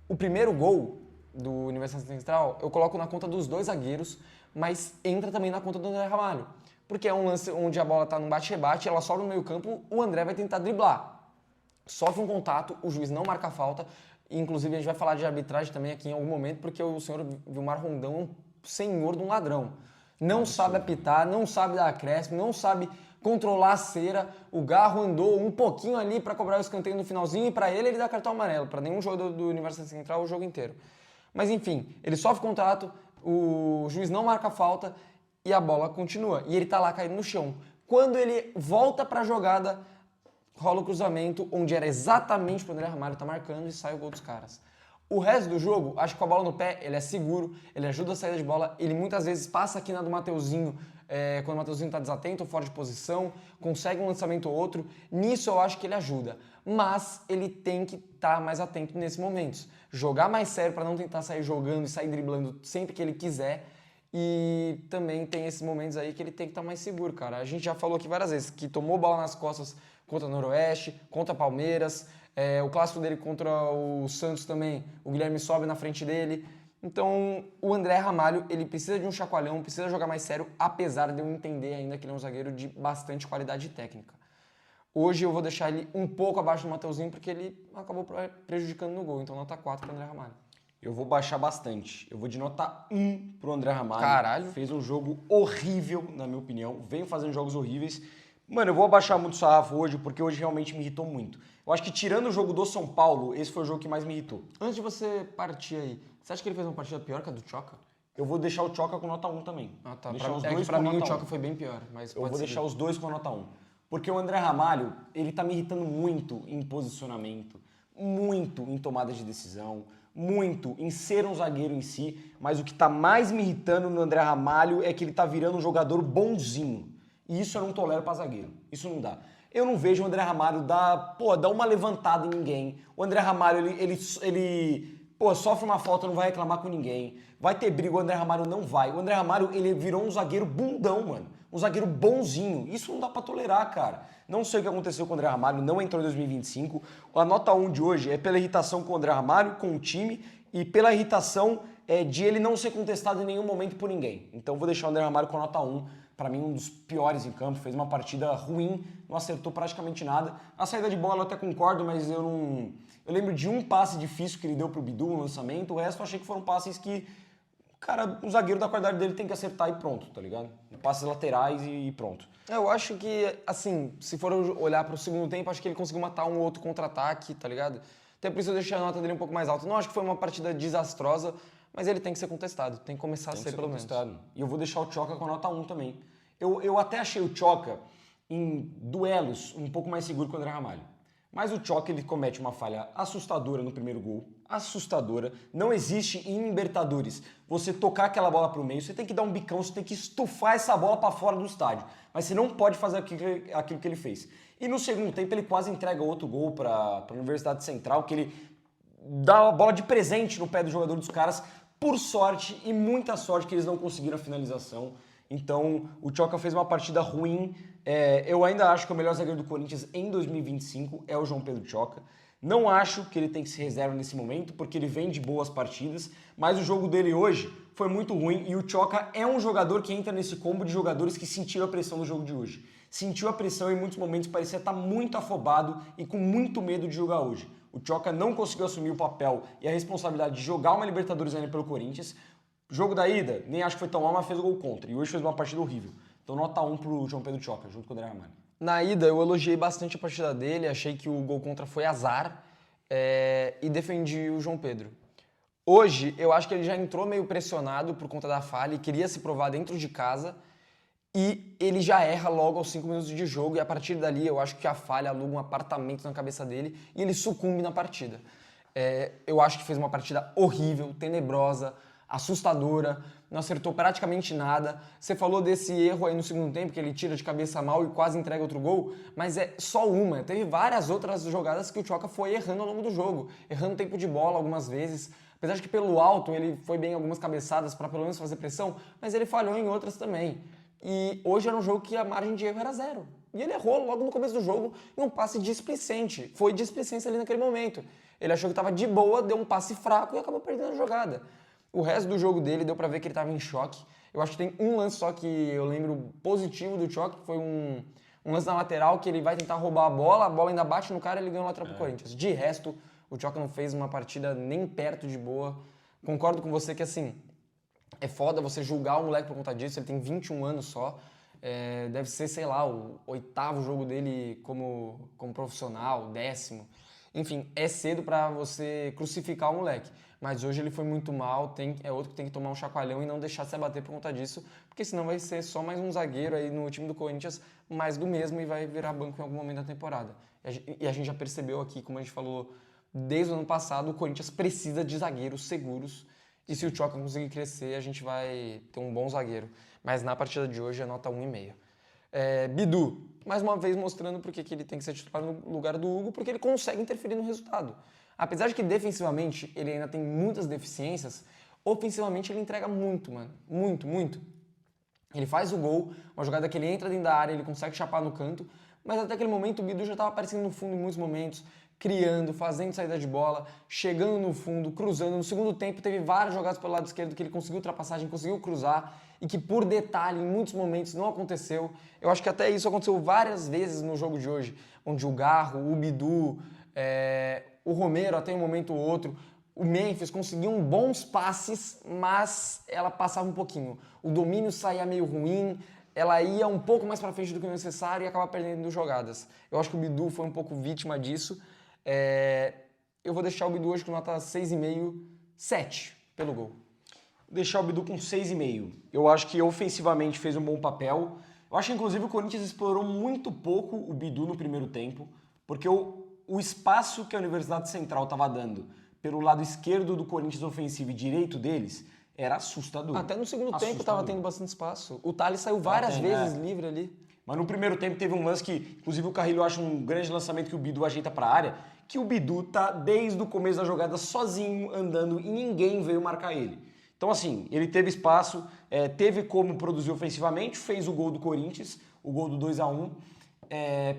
O primeiro gol, do Universidade Central, eu coloco na conta dos dois zagueiros, mas entra também na conta do André Ramalho. Porque é um lance onde a bola tá num bate-rebate, ela sobra no meio campo, o André vai tentar driblar. Sofre um contato, o juiz não marca a falta. Inclusive, a gente vai falar de arbitragem também aqui em algum momento, porque o senhor Vilmar Rondão é um senhor de um ladrão. Não sabe apitar, não sabe dar acréscimo, não sabe controlar a cera. O Garro andou um pouquinho ali para cobrar o escanteio no finalzinho e para ele dá cartão amarelo. Para nenhum jogador do Universidade Central o jogo inteiro. Mas enfim, ele sofre contato, o juiz não marca a falta e a bola continua. E ele tá lá caído no chão. Quando ele volta para a jogada, rola o cruzamento, onde era exatamente para o André Ramalho tá marcando e sai o gol dos caras. O resto do jogo, acho que com a bola no pé, ele é seguro, ele ajuda a saída de bola, ele muitas vezes passa aqui na do Mateuzinho, quando o Mateuzinho está desatento ou fora de posição, consegue um lançamento ou outro, nisso eu acho que ele ajuda. Mas ele tem que estar mais atento nesses momentos. Jogar mais sério para não tentar sair jogando e sair driblando sempre que ele quiser. E também tem esses momentos aí que ele tem que estar mais seguro, cara. A gente já falou aqui várias vezes que tomou bola nas costas contra o Noroeste, contra Palmeiras, o clássico dele contra o Santos também, o Guilherme sobe na frente dele. Então, o André Ramalho, ele precisa de um chacoalhão, precisa jogar mais sério, apesar de eu entender ainda que ele é um zagueiro de bastante qualidade técnica. Hoje eu vou deixar ele um pouco abaixo do Mateuzinho, porque ele acabou prejudicando no gol. Então, nota 4 para o André Ramalho. Eu vou baixar bastante. Eu vou de nota 1 pro André Ramalho. Caralho. Fez um jogo horrível, na minha opinião. Vem fazendo jogos horríveis. Mano, eu vou abaixar muito o sarrafo hoje, porque hoje realmente me irritou muito. Eu acho que tirando o jogo do São Paulo, esse foi o jogo que mais me irritou. Antes de você partir aí, você acha que ele fez uma partida pior que a do Choca? Eu vou deixar o Choca com nota 1 também. Ah, tá. Deixar os É dois que pra com mim o nota 1. Choca foi bem pior, mas Eu pode vou seguir. deixar os dois com nota 1. Porque o André Ramalho, ele tá me irritando muito em posicionamento, muito em tomada de decisão, muito em ser um zagueiro em si, mas o que tá mais me irritando no André Ramalho é que ele tá virando um jogador bonzinho. E isso eu não tolero pra zagueiro. Isso não dá. Eu não vejo o André Ramalho dar uma levantada em ninguém. O André Ramalho, ele sofre uma falta, não vai reclamar com ninguém. Vai ter briga, o André Ramalho não vai. O André Ramalho, ele virou um zagueiro bundão, mano. Um zagueiro bonzinho. Isso não dá pra tolerar, cara. Não sei o que aconteceu com o André Ramalho, não entrou em 2025. A nota 1 de hoje é pela irritação com o André Ramalho, com o time, e pela irritação de ele não ser contestado em nenhum momento por ninguém. Então vou deixar o André Ramalho com a nota 1. Para mim, um dos piores em campo, fez uma partida ruim, não acertou praticamente nada. A saída de bola eu até concordo, mas eu não... Eu lembro de um passe difícil que ele deu pro Bidu no lançamento, o resto eu achei que foram passes que, cara, o zagueiro da qualidade dele tem que acertar e pronto, tá ligado? Passes laterais e pronto. Eu acho que, assim, se for olhar pro segundo tempo, acho que ele conseguiu matar um outro contra-ataque, tá ligado? Até por isso eu deixei a nota dele um pouco mais alta. Não acho que foi uma partida desastrosa, mas ele tem que ser contestado, tem que começar a ser pelo menos. E eu vou deixar o Choca com a nota 1 também. Eu até achei o Choca em duelos um pouco mais seguro que o André Ramalho. Mas o Choca, ele comete uma falha assustadora no primeiro gol. Assustadora. Não existe em Libertadores você tocar aquela bola pro meio, você tem que dar um bicão, você tem que estufar essa bola para fora do estádio. Mas você não pode fazer aquilo que ele fez. E no segundo tempo ele quase entrega outro gol para a Universidade Central, que ele dá a bola de presente no pé do jogador dos caras. Por sorte, e muita sorte, que eles não conseguiram a finalização. Então, o Choca fez uma partida ruim. Eu ainda acho que o melhor zagueiro do Corinthians em 2025 é o João Pedro Choca. Não acho que ele tem que se reserva nesse momento, porque ele vem de boas partidas, mas o jogo dele hoje foi muito ruim e o Choca é um jogador que entra nesse combo de jogadores que sentiu a pressão do jogo de hoje. Sentiu a pressão e em muitos momentos parecia estar muito afobado e com muito medo de jogar hoje. O Choca não conseguiu assumir o papel e a responsabilidade de jogar uma Libertadores ainda pelo Corinthians. Jogo da ida, nem acho que foi tão mal, mas fez o gol contra. E hoje fez uma partida horrível. Então nota 1 pro João Pedro Choca, junto com o André Ramalho. Na ida, eu elogiei bastante a partida dele, achei que o gol contra foi azar e defendi o João Pedro. Hoje, eu acho que ele já entrou meio pressionado por conta da falha e queria se provar dentro de casa e ele já erra logo aos 5 minutos de jogo e a partir dali eu acho que a falha aluga um apartamento na cabeça dele e ele sucumbe na partida. Eu acho que fez uma partida horrível, tenebrosa, assustadora, não acertou praticamente nada. Você falou desse erro aí no segundo tempo, que ele tira de cabeça mal e quase entrega outro gol, mas é só uma. Teve várias outras jogadas que o Choca foi errando ao longo do jogo, errando tempo de bola algumas vezes. Apesar de que pelo alto ele foi bem em algumas cabeçadas para pelo menos fazer pressão, mas ele falhou em outras também. E hoje era um jogo que a margem de erro era zero. E ele errou logo no começo do jogo em um passe displicente. Foi displicência ali naquele momento. Ele achou que estava de boa, deu um passe fraco e acabou perdendo a jogada. O resto do jogo dele deu pra ver que ele estava em choque. Eu acho que tem um lance só que eu lembro positivo do choque, que foi um lance na lateral que ele vai tentar roubar a bola ainda bate no cara e ele ganha o lateral pro Corinthians. De resto, o Choca não fez uma partida nem perto de boa. Concordo com você que, assim, é foda você julgar o moleque por conta disso, ele tem 21 anos só. Deve ser, sei lá, o 8º jogo dele como profissional, 10º. Enfim, é cedo pra você crucificar o moleque. Mas hoje ele foi muito mal, é outro que tem que tomar um chacoalhão e não deixar se abater por conta disso, porque senão vai ser só mais um zagueiro aí no time do Corinthians, mais do mesmo, e vai virar banco em algum momento da temporada. E a gente já percebeu aqui, como a gente falou desde o ano passado, o Corinthians precisa de zagueiros seguros, e se o Choca conseguir crescer, a gente vai ter um bom zagueiro. Mas na partida de hoje é nota 1,5. Bidu, mais uma vez mostrando porque que ele tem que ser titular no lugar do Hugo, porque ele consegue interferir no resultado. Apesar de que defensivamente ele ainda tem muitas deficiências, ofensivamente ele entrega muito, mano. Muito, muito. Ele faz o gol, uma jogada que ele entra dentro da área, ele consegue chapar no canto, mas até aquele momento o Bidu já estava aparecendo no fundo em muitos momentos, criando, fazendo saída de bola, chegando no fundo, cruzando. No segundo tempo teve várias jogadas pelo lado esquerdo que ele conseguiu ultrapassagem, conseguiu cruzar e que por detalhe em muitos momentos não aconteceu. Eu acho que até isso aconteceu várias vezes no jogo de hoje, onde o Garro, o Bidu, o Romero até um momento ou outro, o Memphis conseguiam bons passes, mas ela passava um pouquinho. O domínio saía meio ruim, ela ia um pouco mais para frente do que o necessário e acaba perdendo jogadas. Eu acho que o Bidu foi um pouco vítima disso. Eu vou deixar o Bidu hoje com nota 6,5, 7 pelo gol. Deixar o Bidu com 6,5. Eu acho que ofensivamente fez um bom papel. Eu acho que inclusive o Corinthians explorou muito pouco o Bidu no primeiro tempo, porque o espaço que a Universidade Central estava dando pelo lado esquerdo do Corinthians ofensivo e direito deles era assustador. Até no segundo tempo estava tendo bastante espaço. O Thales saiu várias vezes livre ali. Mas no primeiro tempo teve um lance que, inclusive o Carrilho acha um grande lançamento que o Bidu ajeita para a área, que o Bidu tá desde o começo da jogada sozinho andando e ninguém veio marcar ele. Então assim, ele teve espaço, teve como produzir ofensivamente, fez o gol do Corinthians, o gol do 2-1.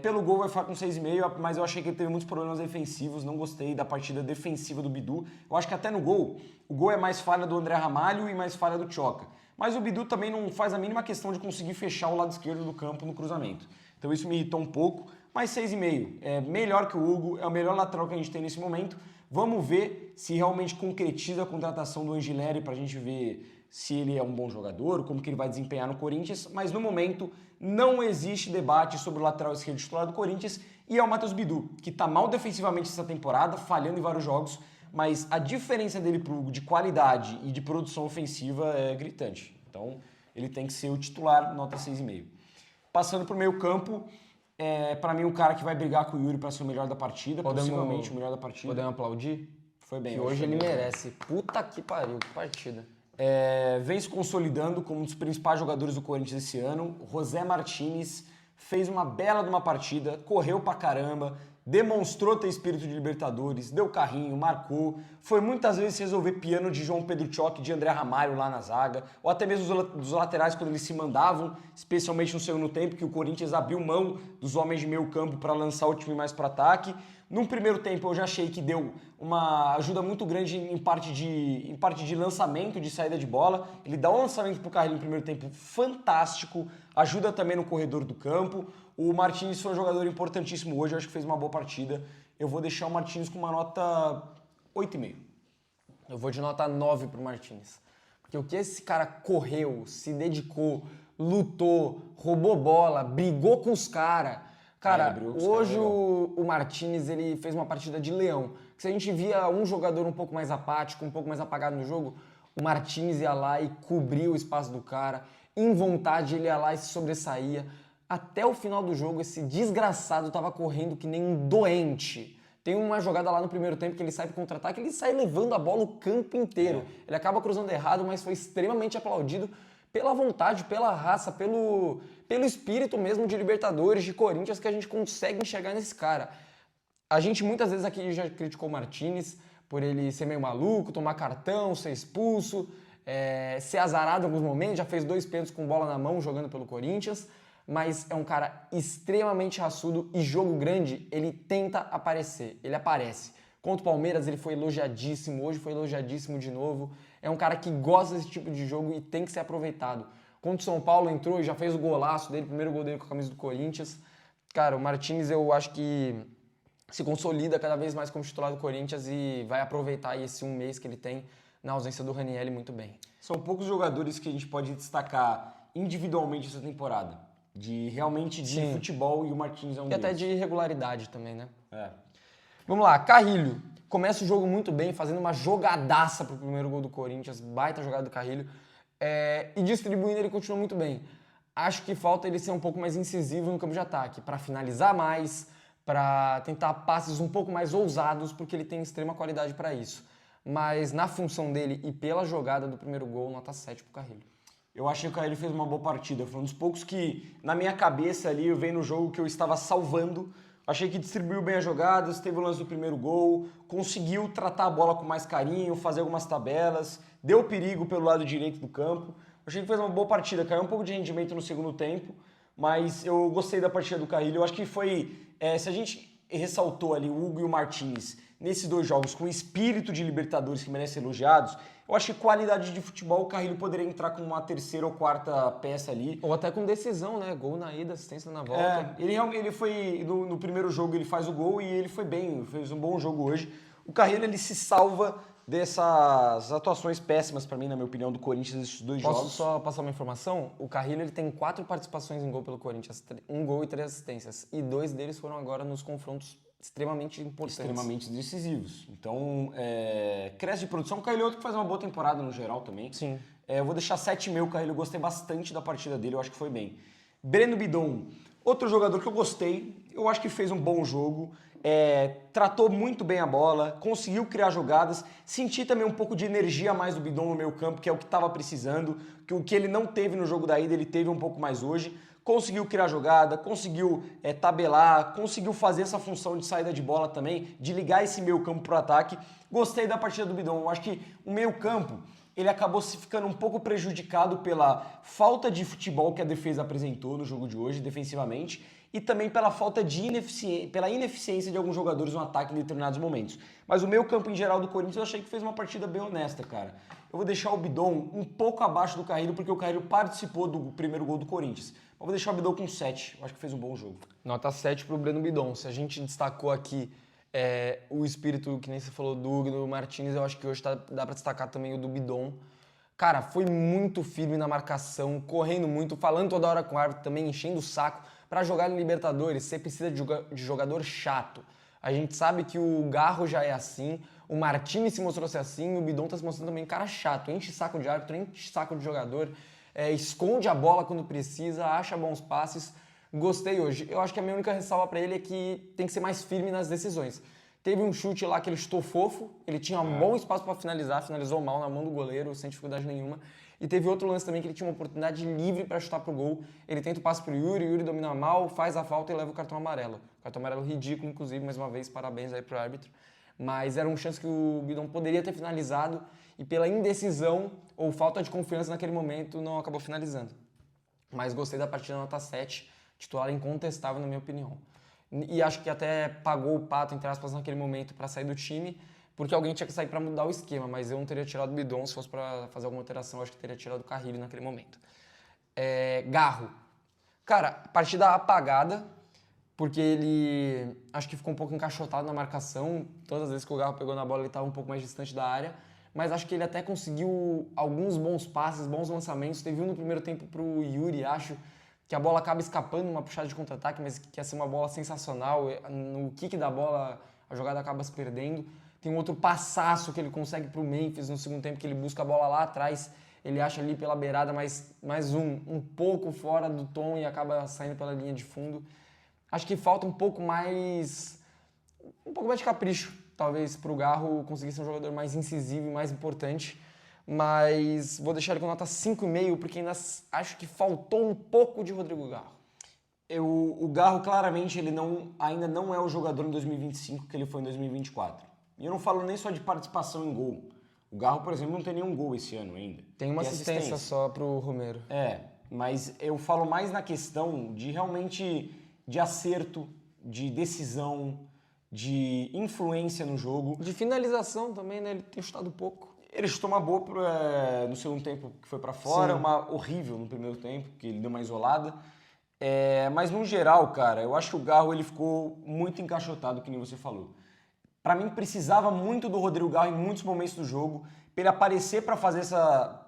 Pelo gol vai ficar com 6,5, mas eu achei que ele teve muitos problemas defensivos, não gostei da partida defensiva do Bidu. Eu acho que até no gol, o gol é mais falha do André Ramalho e mais falha do Choca. Mas o Bidu também não faz a mínima questão de conseguir fechar o lado esquerdo do campo no cruzamento. Então isso me irritou um pouco, mas 6,5. É melhor que o Hugo, é o melhor lateral que a gente tem nesse momento. Vamos ver se realmente concretiza a contratação do Angileri para a gente ver se ele é um bom jogador, como que ele vai desempenhar no Corinthians, mas no momento não existe debate sobre o lateral esquerdo titular do Corinthians e é o Matheus Bidu, que está mal defensivamente essa temporada, falhando em vários jogos, mas a diferença dele pro Hugo de qualidade e de produção ofensiva é gritante. Então ele tem que ser o titular, nota 6,5. Passando para o meio campo, para mim o cara que vai brigar com o Yuri para ser o melhor da partida, possivelmente o melhor da partida. Podemos aplaudir? Foi bem. Que hoje ele merece. Puta que pariu, que partida. Vem se consolidando como um dos principais jogadores do Corinthians esse ano. José Martínez fez uma bela de uma partida, correu pra caramba, demonstrou ter espírito de Libertadores, deu carrinho, marcou, foi muitas vezes resolver piano de João Pedro Choque e de André Ramalho lá na zaga, ou até mesmo dos laterais quando eles se mandavam, especialmente no segundo tempo, que o Corinthians abriu mão dos homens de meio campo para lançar o time mais para ataque. Num primeiro tempo eu já achei que deu uma ajuda muito grande em parte de lançamento, de saída de bola. Ele dá um lançamento pro Carlinhos no primeiro tempo fantástico, ajuda também no corredor do campo. O Martínez foi um jogador importantíssimo hoje, eu acho que fez uma boa partida. Eu vou deixar o Martínez com uma nota 8,5. Eu vou de nota 9 pro Martínez. Porque o que esse cara correu, se dedicou, lutou, roubou bola, brigou com os caras. Cara, hoje o Martínez ele fez uma partida de leão. Se a gente via um jogador um pouco mais apático, um pouco mais apagado no jogo, o Martínez ia lá e cobria o espaço do cara. Em vontade ele ia lá e se sobressaía. Até o final do jogo, esse desgraçado tava correndo que nem um doente. Tem uma jogada lá no primeiro tempo que ele sai pro contra-ataque, ele sai levando a bola o campo inteiro. Ele acaba cruzando errado, mas foi extremamente aplaudido pela vontade, pela raça, pelo espírito mesmo de Libertadores, de Corinthians, que a gente consegue enxergar nesse cara. A gente muitas vezes aqui já criticou o Martínez por ele ser meio maluco, tomar cartão, ser expulso, ser azarado em alguns momentos, já fez 2 pênaltis com bola na mão jogando pelo Corinthians, mas é um cara extremamente raçudo e jogo grande, ele tenta aparecer, ele aparece. Contra o Palmeiras ele foi elogiadíssimo, hoje foi elogiadíssimo de novo. É um cara que gosta desse tipo de jogo e tem que ser aproveitado. Contra o São Paulo entrou e já fez o golaço dele, primeiro gol dele com a camisa do Corinthians. Cara, o Martínez eu acho que se consolida cada vez mais como titular do Corinthians e vai aproveitar esse um mês que ele tem na ausência do Ranieri muito bem. São poucos jogadores que a gente pode destacar individualmente essa temporada. Realmente de Sim. futebol, e o Martínez é um E até deles. de regularidade também, né? É. Vamos lá, Carrilho. Começa o jogo muito bem, fazendo uma jogadaça pro primeiro gol do Corinthians, baita jogada do Carrilho. E distribuindo ele continua muito bem. Acho que falta ele ser um pouco mais incisivo no campo de ataque, para finalizar mais, para tentar passes um pouco mais ousados, porque ele tem extrema qualidade para isso. Mas na função dele e pela jogada do primeiro gol, nota 7 pro Carrilho. Eu achei que o Carrilho fez uma boa partida. Foi um dos poucos que, na minha cabeça ali, eu vejo no jogo que eu estava salvando. Achei que distribuiu bem as jogadas, teve o lance do primeiro gol, conseguiu tratar a bola com mais carinho, fazer algumas tabelas, deu perigo pelo lado direito do campo. Achei que fez uma boa partida, caiu um pouco de rendimento no segundo tempo, mas eu gostei da partida do Carrilho. Eu acho que foi, se a gente ressaltou ali o Hugo e o Martínez nesses dois jogos com espírito de Libertadores que merecem ser elogiados, eu acho que qualidade de futebol o Carrilho poderia entrar com uma terceira ou quarta peça ali. Ou até com decisão, né? Gol na ida, assistência na volta. Ele foi, no primeiro jogo ele faz o gol e ele foi bem, fez um bom jogo hoje. O Carrilho ele se salva dessas atuações péssimas para mim, na minha opinião, do Corinthians nesses dois Posso jogos. só passar uma informação? O Carrilho ele tem 4 participações em gol pelo Corinthians, 1 gol e 3 assistências. E 2 deles foram agora nos confrontos extremamente importantes. Extremamente decisivos. Então, cresce de produção. O Carrilho é outro que faz uma boa temporada no geral também. Sim. Eu vou deixar 7,5 o Carrilho. Eu gostei bastante da partida dele. Eu acho que foi bem. Breno Bidon, outro jogador que eu gostei. Eu acho que fez um bom jogo. Tratou muito bem a bola. Conseguiu criar jogadas. Senti também um pouco de energia a mais do Bidon no meio campo, que é o que estava precisando. Que o que ele não teve no jogo da ida, ele teve um pouco mais hoje. Conseguiu criar jogada, conseguiu tabelar, conseguiu fazer essa função de saída de bola também, de ligar esse meio campo para o ataque. Gostei da partida do Bidon. Eu acho que o meio campo ele acabou se ficando um pouco prejudicado pela falta de futebol que a defesa apresentou no jogo de hoje, defensivamente, e também pela falta de ineficiência de alguns jogadores no ataque em determinados momentos. Mas o meio campo em geral do Corinthians eu achei que fez uma partida bem honesta, cara. Eu vou deixar o Bidon um pouco abaixo do Carrilho, porque o Carrilho participou do primeiro gol do Corinthians. Eu vou deixar o Bidon com 7. Eu acho que fez um bom jogo. Nota 7 pro Breno Bidon. Se a gente destacou aqui o espírito, que nem você falou, do Hugo e do Martínez, eu acho que hoje dá pra destacar também o do Bidon. Cara, foi muito firme na marcação, correndo muito, falando toda hora com o árbitro também, enchendo o saco. Pra jogar em Libertadores, você precisa de jogador chato. A gente sabe que o Garro já é assim, o Martínez se mostrou ser assim, o Bidon tá se mostrando também um cara chato. Enche saco de árbitro, enche saco de jogador, esconde a bola quando precisa, acha bons passes. Gostei hoje. Eu acho que a minha única ressalva pra ele é que tem que ser mais firme nas decisões. Teve um chute lá que ele chutou fofo, ele tinha um bom espaço para finalizar, finalizou mal na mão do goleiro, sem dificuldade nenhuma. E teve outro lance também que ele tinha uma oportunidade livre para chutar pro gol. Ele tenta o passe pro Yuri, o Yuri domina mal, faz a falta e leva o cartão amarelo. Cartão amarelo ridículo, inclusive, mais uma vez, parabéns aí pro árbitro. Mas era uma chance que o Bidon poderia ter finalizado e pela indecisão ou falta de confiança naquele momento não acabou finalizando. Mas gostei da partida nota 7, titular incontestável na minha opinião. E acho que até pagou o pato, entre aspas, naquele momento para sair do time, porque alguém tinha que sair para mudar o esquema, mas eu não teria tirado o Bidon. Se fosse para fazer alguma alteração, eu acho que teria tirado o Carrilho naquele momento. Garro. Cara, partida apagada, porque ele acho que ficou um pouco encaixotado na marcação. Todas as vezes que o Garro pegou na bola, ele estava um pouco mais distante da área, mas acho que ele até conseguiu alguns bons passes, bons lançamentos. Teve um no primeiro tempo pro Yuri, acho, que a bola acaba escapando numa puxada de contra-ataque, mas que ia ser uma bola sensacional. No kick da bola, a jogada acaba se perdendo. Tem um outro passaço que ele consegue pro Memphis no segundo tempo, que ele busca a bola lá atrás, ele acha ali pela beirada, mas mais um pouco fora do tom e acaba saindo pela linha de fundo. Acho que falta um pouco mais de capricho, talvez, pro Garro conseguir ser um jogador mais incisivo e mais importante. Mas vou deixar ele com nota 5,5, porque ainda acho que faltou um pouco de Rodrigo Garro. O Garro, claramente, ele ainda não é o jogador em 2025 que ele foi em 2024. E eu não falo nem só de participação em gol. O Garro, por exemplo, não tem nenhum gol esse ano ainda. Tem uma assistência só pro Romero. Mas eu falo mais na questão de realmente de acerto, de decisão, de influência no jogo. De finalização também, né? Ele tem chutado pouco. Ele chutou uma boa no segundo tempo que foi pra fora, Sim. uma horrível no primeiro tempo, que ele deu uma isolada. Mas no geral, cara, eu acho que o Garro ele ficou muito encaixotado, que nem você falou. Pra mim precisava muito do Rodrigo Garro em muitos momentos do jogo, pra ele aparecer pra fazer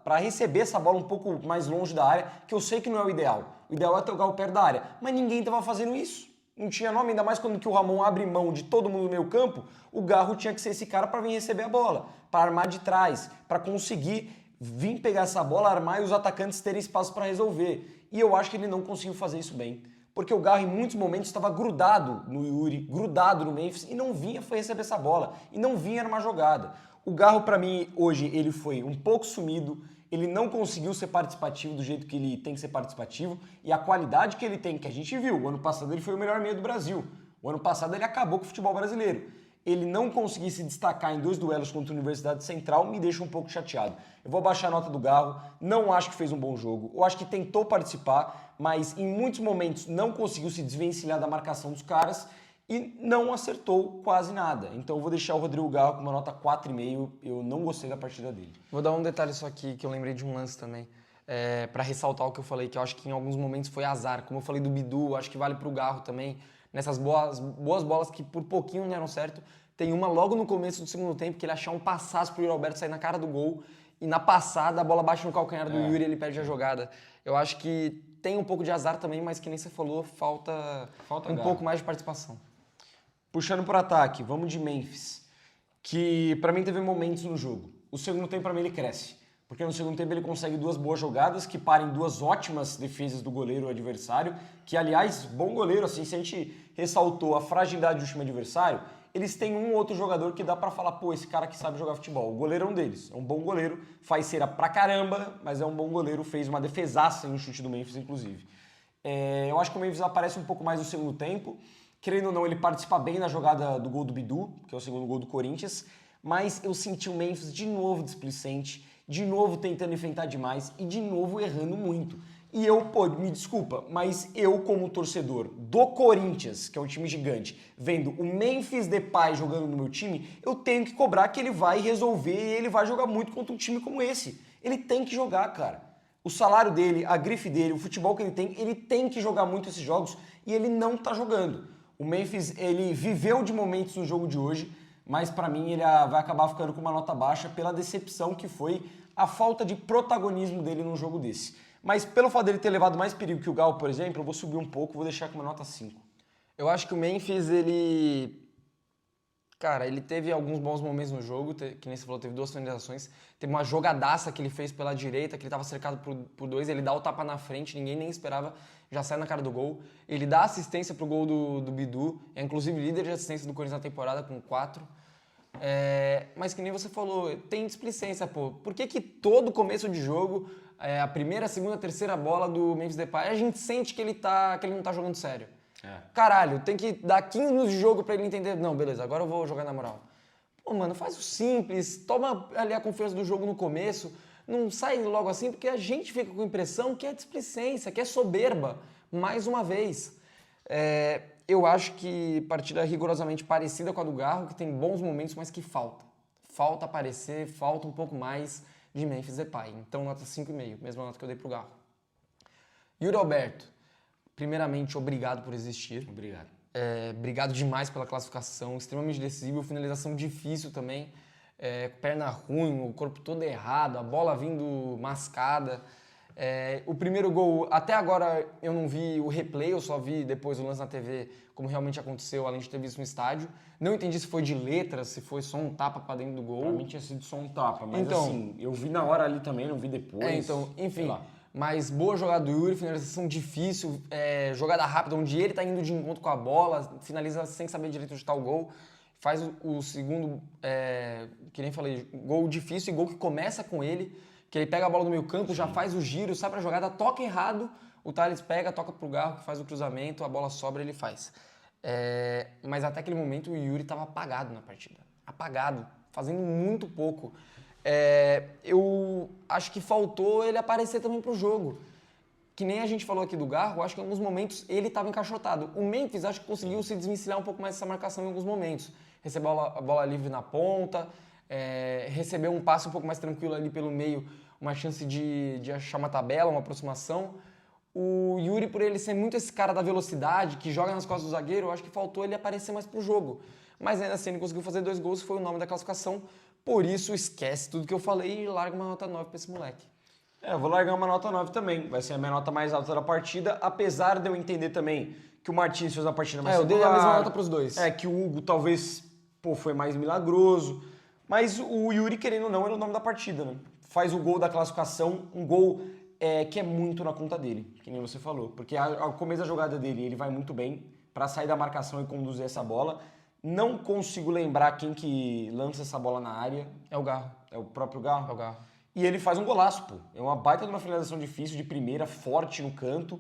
para receber essa bola um pouco mais longe da área, que eu sei que não é o ideal. O ideal é ter o Garro perto da área, mas ninguém tava fazendo isso. Não tinha nome, ainda mais quando que o Ramon abre mão de todo mundo no meio campo, o Garro tinha que ser esse cara para vir receber a bola, para armar de trás, para conseguir vir pegar essa bola, armar e os atacantes terem espaço para resolver. E eu acho que ele não conseguiu fazer isso bem. Porque o Garro em muitos momentos estava grudado no Yuri, grudado no Memphis e não vinha foi receber essa bola, e não vinha armar jogada. O Garro para mim hoje ele foi um pouco sumido, ele não conseguiu ser participativo do jeito que ele tem que ser participativo e a qualidade que ele tem, que a gente viu, o ano passado ele foi o melhor meio do Brasil. O ano passado ele acabou com o futebol brasileiro. Ele não conseguir se destacar em 2 duelos contra a Universidade Central me deixa um pouco chateado. Eu vou baixar a nota do Garro, não acho que fez um bom jogo, eu acho que tentou participar, mas em muitos momentos não conseguiu se desvencilhar da marcação dos caras e não acertou quase nada. Então eu vou deixar o Rodrigo Garro com uma nota 4,5, eu não gostei da partida dele. Vou dar um detalhe só aqui, que eu lembrei de um lance também, para ressaltar o que eu falei, que eu acho que em alguns momentos foi azar. Como eu falei do Bidu, acho que vale pro Garro também. Nessas boas bolas que por pouquinho não deram certo. Tem uma logo no começo do segundo tempo, que ele achar um passaço pro Yuri Alberto sair na cara do gol, e na passada a bola bate no calcanhar do Yuri e ele perde a jogada. Eu acho que tem um pouco de azar também, mas que nem você falou, falta um Garro. pouco mais de participação. Puxando pro ataque, vamos de Memphis, que pra mim teve momentos no jogo. O segundo tempo pra mim ele cresce, porque no segundo tempo ele consegue 2 boas jogadas que parem 2 ótimas defesas do goleiro adversário, que aliás, bom goleiro, assim, se a gente ressaltou a fragilidade do time adversário, eles têm um outro jogador que dá pra falar, pô, esse cara que sabe jogar futebol. O goleiro é um deles, é um bom goleiro, faz cera pra caramba, mas é um bom goleiro, fez uma defesaça no chute do Memphis, inclusive. Eu acho que o Memphis aparece um pouco mais no segundo tempo. Querendo ou não, ele participa bem na jogada do gol do Bidu, que é o segundo gol do Corinthians, mas eu senti o Memphis de novo displicente, de novo tentando enfrentar demais e de novo errando muito. E eu, pô, me desculpa, mas eu como torcedor do Corinthians, que é um time gigante, vendo o Memphis Depay jogando no meu time, eu tenho que cobrar que ele vai resolver e ele vai jogar muito contra um time como esse. Ele tem que jogar, cara. O salário dele, a grife dele, o futebol que ele tem que jogar muito esses jogos e ele não tá jogando. O Memphis, ele viveu de momentos no jogo de hoje, mas pra mim ele vai acabar ficando com uma nota baixa pela decepção que foi a falta de protagonismo dele num jogo desse. Mas pelo fato dele ter levado mais perigo que o Gal, por exemplo, eu vou subir um pouco, vou deixar com uma nota 5. Eu acho que o Memphis, ele... Cara, ele teve alguns bons momentos no jogo, que nem você falou, teve 2 finalizações. Teve uma jogadaça que ele fez pela direita, que ele estava cercado por 2, ele dá o tapa na frente, ninguém nem esperava, já sai na cara do gol. Ele dá assistência pro gol do Bidu, é inclusive líder de assistência do Corinthians na temporada, com 4. Mas que nem você falou, tem displicência, pô. Por que todo começo de jogo, a primeira, segunda, terceira bola do Memphis Depay, a gente sente que ele não tá jogando sério? Caralho, tem que dar 15 minutos de jogo pra ele entender, não, beleza, agora eu vou jogar na moral. Pô, mano, faz o simples, toma ali a confiança do jogo no começo, não sai logo assim, porque a gente fica com a impressão que é displicência, que é soberba, mais uma vez. Eu acho que partida rigorosamente parecida com a do Garro, que tem bons momentos, mas que falta. Falta aparecer, falta um pouco mais de Memphis Depay. Então, nota 5,5, mesma nota que eu dei pro Garro. Yuri Alberto. Primeiramente, obrigado por existir. Obrigado. Obrigado demais pela classificação, extremamente decisivo, finalização difícil também, perna ruim, o corpo todo errado, a bola vindo mascada. O primeiro gol, até agora eu não vi o replay, eu só vi depois o lance na TV, como realmente aconteceu, além de ter visto no estádio. Não entendi se foi de letra, se foi só um tapa pra dentro do gol. Pra mim tinha sido só um tapa, mas então, assim, eu vi na hora ali também, não vi depois. Enfim. Mas boa jogada do Yuri, finalização difícil, jogada rápida, onde ele tá indo de encontro com a bola, finaliza sem saber direito onde tá o gol. Faz o segundo, que nem falei, gol difícil e gol que começa com ele, que ele pega a bola no meio campo, já faz o giro, sai pra jogada, toca errado, o Thales pega, toca pro Garro, que faz o cruzamento, a bola sobra, ele faz. Mas até aquele momento o Yuri tava apagado na partida. Apagado, fazendo muito pouco. Eu acho que faltou ele aparecer também pro jogo. que nem a gente falou aqui do Garro, acho que em alguns momentos ele estava encaixotado. O Memphis acho que conseguiu se desvencilhar um pouco mais dessa marcação em alguns momentos. Recebeu a bola livre na ponta, recebeu um passe um pouco mais tranquilo ali pelo meio, uma chance de achar uma tabela, uma aproximação. O Yuri, por ele ser muito esse cara da velocidade, que joga nas costas do zagueiro, eu acho que faltou ele aparecer mais pro jogo. Mas ainda assim ele conseguiu fazer 2 gols, foi o nome da classificação. Por isso, esquece tudo que eu falei e larga uma nota 9 pra esse moleque. Eu vou largar uma nota 9 também. Vai ser a minha nota mais alta da partida, apesar de eu entender também que o Martins fez a partida mais eu dei a mesma nota pros dois. Que o Hugo talvez foi mais milagroso. Mas o Yuri, querendo ou não, era o nome da partida, né? Faz o gol da classificação, um gol que é muito na conta dele, que nem você falou. Porque ao começo da jogada dele, ele vai muito bem para sair da marcação e conduzir essa bola. Não consigo lembrar quem que lança essa bola na área. É o Garro. É o próprio Garro? É o Garro. E ele faz um golaço, pô. É uma baita de uma finalização difícil, de primeira, forte no canto.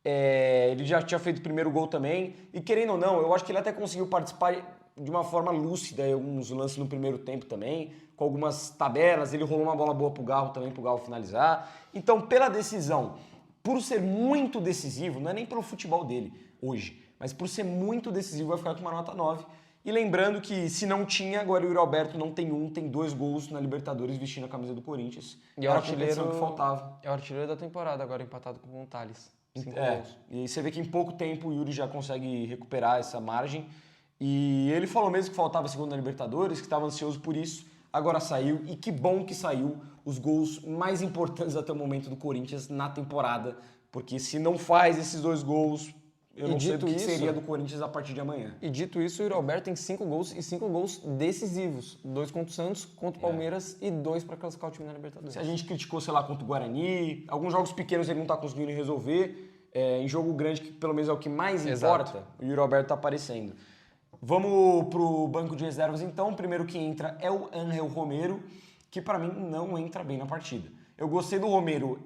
Ele já tinha feito o primeiro gol também. E querendo ou não, eu acho que ele até conseguiu participar de uma forma lúcida em alguns lances no primeiro tempo também, com algumas tabelas. Ele rolou uma bola boa pro Garro também, pro Garro finalizar. Então, pela decisão, por ser muito decisivo, não é nem pelo futebol dele hoje, mas por ser muito decisivo, vai ficar com uma nota 9. E lembrando que se não tinha, agora o Yuri Alberto não tem 2 gols na Libertadores vestindo a camisa do Corinthians. E é o Era a competição que faltava. É o artilheiro da temporada agora, empatado com o Thales. 5 É, gols. e você vê que em pouco tempo o Yuri já consegue recuperar essa margem. E ele falou mesmo que faltava segundo na Libertadores, que estava ansioso por isso. Agora saiu, e que bom que saiu os gols mais importantes até o momento do Corinthians na temporada. Porque se não faz esses 2 gols, eu não sei o que seria do Corinthians a partir de amanhã. E dito isso, o Yuri Alberto tem 5 gols e 5 gols decisivos. 2 contra o Santos, contra o Palmeiras e 2 para classificar o time na Libertadores. Se a gente criticou, sei lá, contra o Guarani, alguns jogos pequenos ele não está conseguindo resolver. Em jogo grande, que pelo menos é o que mais importa, o Yuri Alberto está aparecendo. Vamos pro banco de reservas então. O primeiro que entra é o Ángel Romero, que para mim não entra bem na partida. Eu gostei do Romero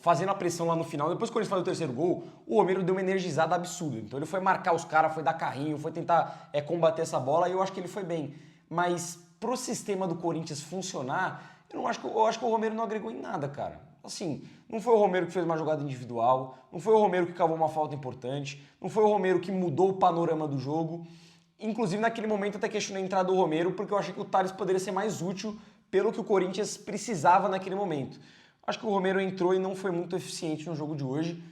fazendo a pressão lá no final. Depois que o Corinthians faz o 3º gol, o Romero deu uma energizada absurda. Então ele foi marcar os caras, foi dar carrinho, foi tentar combater essa bola e eu acho que ele foi bem. Mas pro sistema do Corinthians funcionar, eu acho que o Romero não agregou em nada, cara. Assim, não foi o Romero que fez uma jogada individual, não foi o Romero que cavou uma falta importante, não foi o Romero que mudou o panorama do jogo. Inclusive, naquele momento, até questionei a entrada do Romero, porque eu achei que o Thales poderia ser mais útil pelo que o Corinthians precisava naquele momento. Acho que o Romero entrou e não foi muito eficiente no jogo de hoje.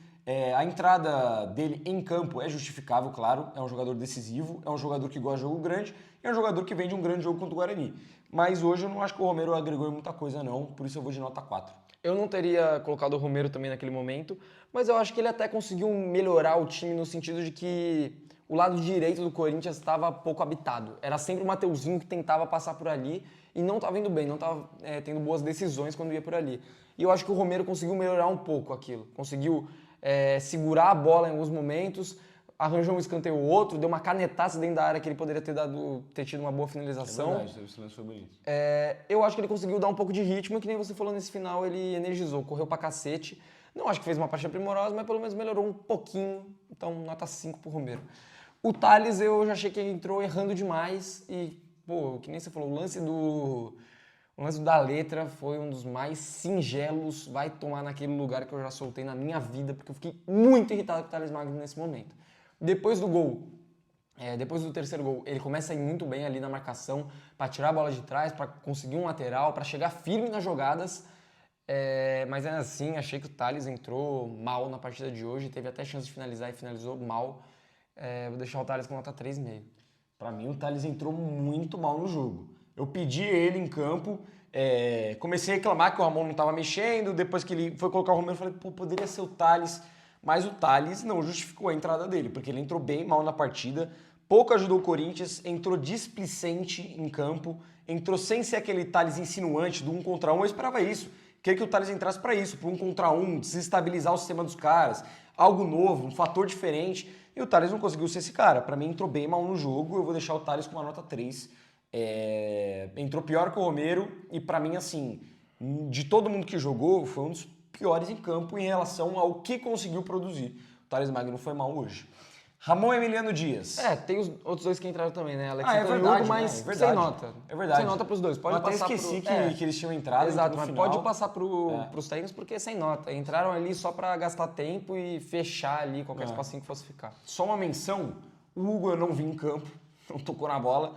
A entrada dele em campo é justificável, claro. É um jogador decisivo, é um jogador que gosta de jogo grande, é um jogador que vem de um grande jogo contra o Guarani. Mas hoje eu não acho que o Romero agregou em muita coisa, não. Por isso eu vou de nota 4. Eu não teria colocado o Romero também naquele momento, mas eu acho que ele até conseguiu melhorar o time no sentido de que o lado direito do Corinthians estava pouco habitado. Era sempre o Mateuzinho que tentava passar por ali e não estava indo bem, não estava tendo boas decisões quando ia por ali. E eu acho que o Romero conseguiu melhorar um pouco aquilo. Conseguiu segurar a bola em alguns momentos, arranjou um escanteio ou outro, deu uma canetaça dentro da área que ele poderia ter tido uma boa finalização. É verdade, esse lance foi bonito. Eu acho que ele conseguiu dar um pouco de ritmo e que nem você falou nesse final, ele energizou, correu pra cacete. Não acho que fez uma partida primorosa, mas pelo menos melhorou um pouquinho. Então, nota 5 pro Romero. O Thales, eu já achei que ele entrou errando demais e, que nem você falou, o lance da letra foi um dos mais singelos, vai tomar naquele lugar que eu já soltei na minha vida, porque eu fiquei muito irritado com o Thales Magno nesse momento. Depois do gol, depois do 3º gol, ele começa a ir muito bem ali na marcação, para tirar a bola de trás, para conseguir um lateral, para chegar firme nas jogadas, mas ainda assim, achei que o Thales entrou mal na partida de hoje, teve até chance de finalizar e finalizou mal. Vou deixar o Thales com nota 3,5. Pra mim, o Thales entrou muito mal no jogo. Eu pedi ele em campo, comecei a reclamar que o Ramon não estava mexendo, depois que ele foi colocar o Romero, eu falei, poderia ser o Thales, mas o Thales não justificou a entrada dele, porque ele entrou bem mal na partida, pouco ajudou o Corinthians, entrou displicente em campo, entrou sem ser aquele Thales insinuante do 1 contra 1, eu esperava isso. Queria que o Thales entrasse para isso, para 1 contra 1, desestabilizar o sistema dos caras, algo novo, um fator diferente. E o Thales não conseguiu ser esse cara. Para mim, entrou bem mal no jogo. Eu vou deixar o Thales com uma nota 3. Entrou pior que o Romero. E para mim, assim, de todo mundo que jogou, foi um dos piores em campo em relação ao que conseguiu produzir. O Thales Magno foi mal hoje. Ramon Emiliano Dias. Tem os outros dois que entraram também, né? Alex É e verdade, Hugo, mas é verdade. sem nota. É verdade. Sem nota pros dois. Pode Eu até passar esqueci pro... que eles tinham entrado. Exato, no mas final. pode passar pros técnicos porque é sem nota. Entraram ali só pra gastar tempo e fechar ali qualquer espacinho que fosse ficar. Só uma menção, o Hugo eu não vi em campo, não tocou na bola.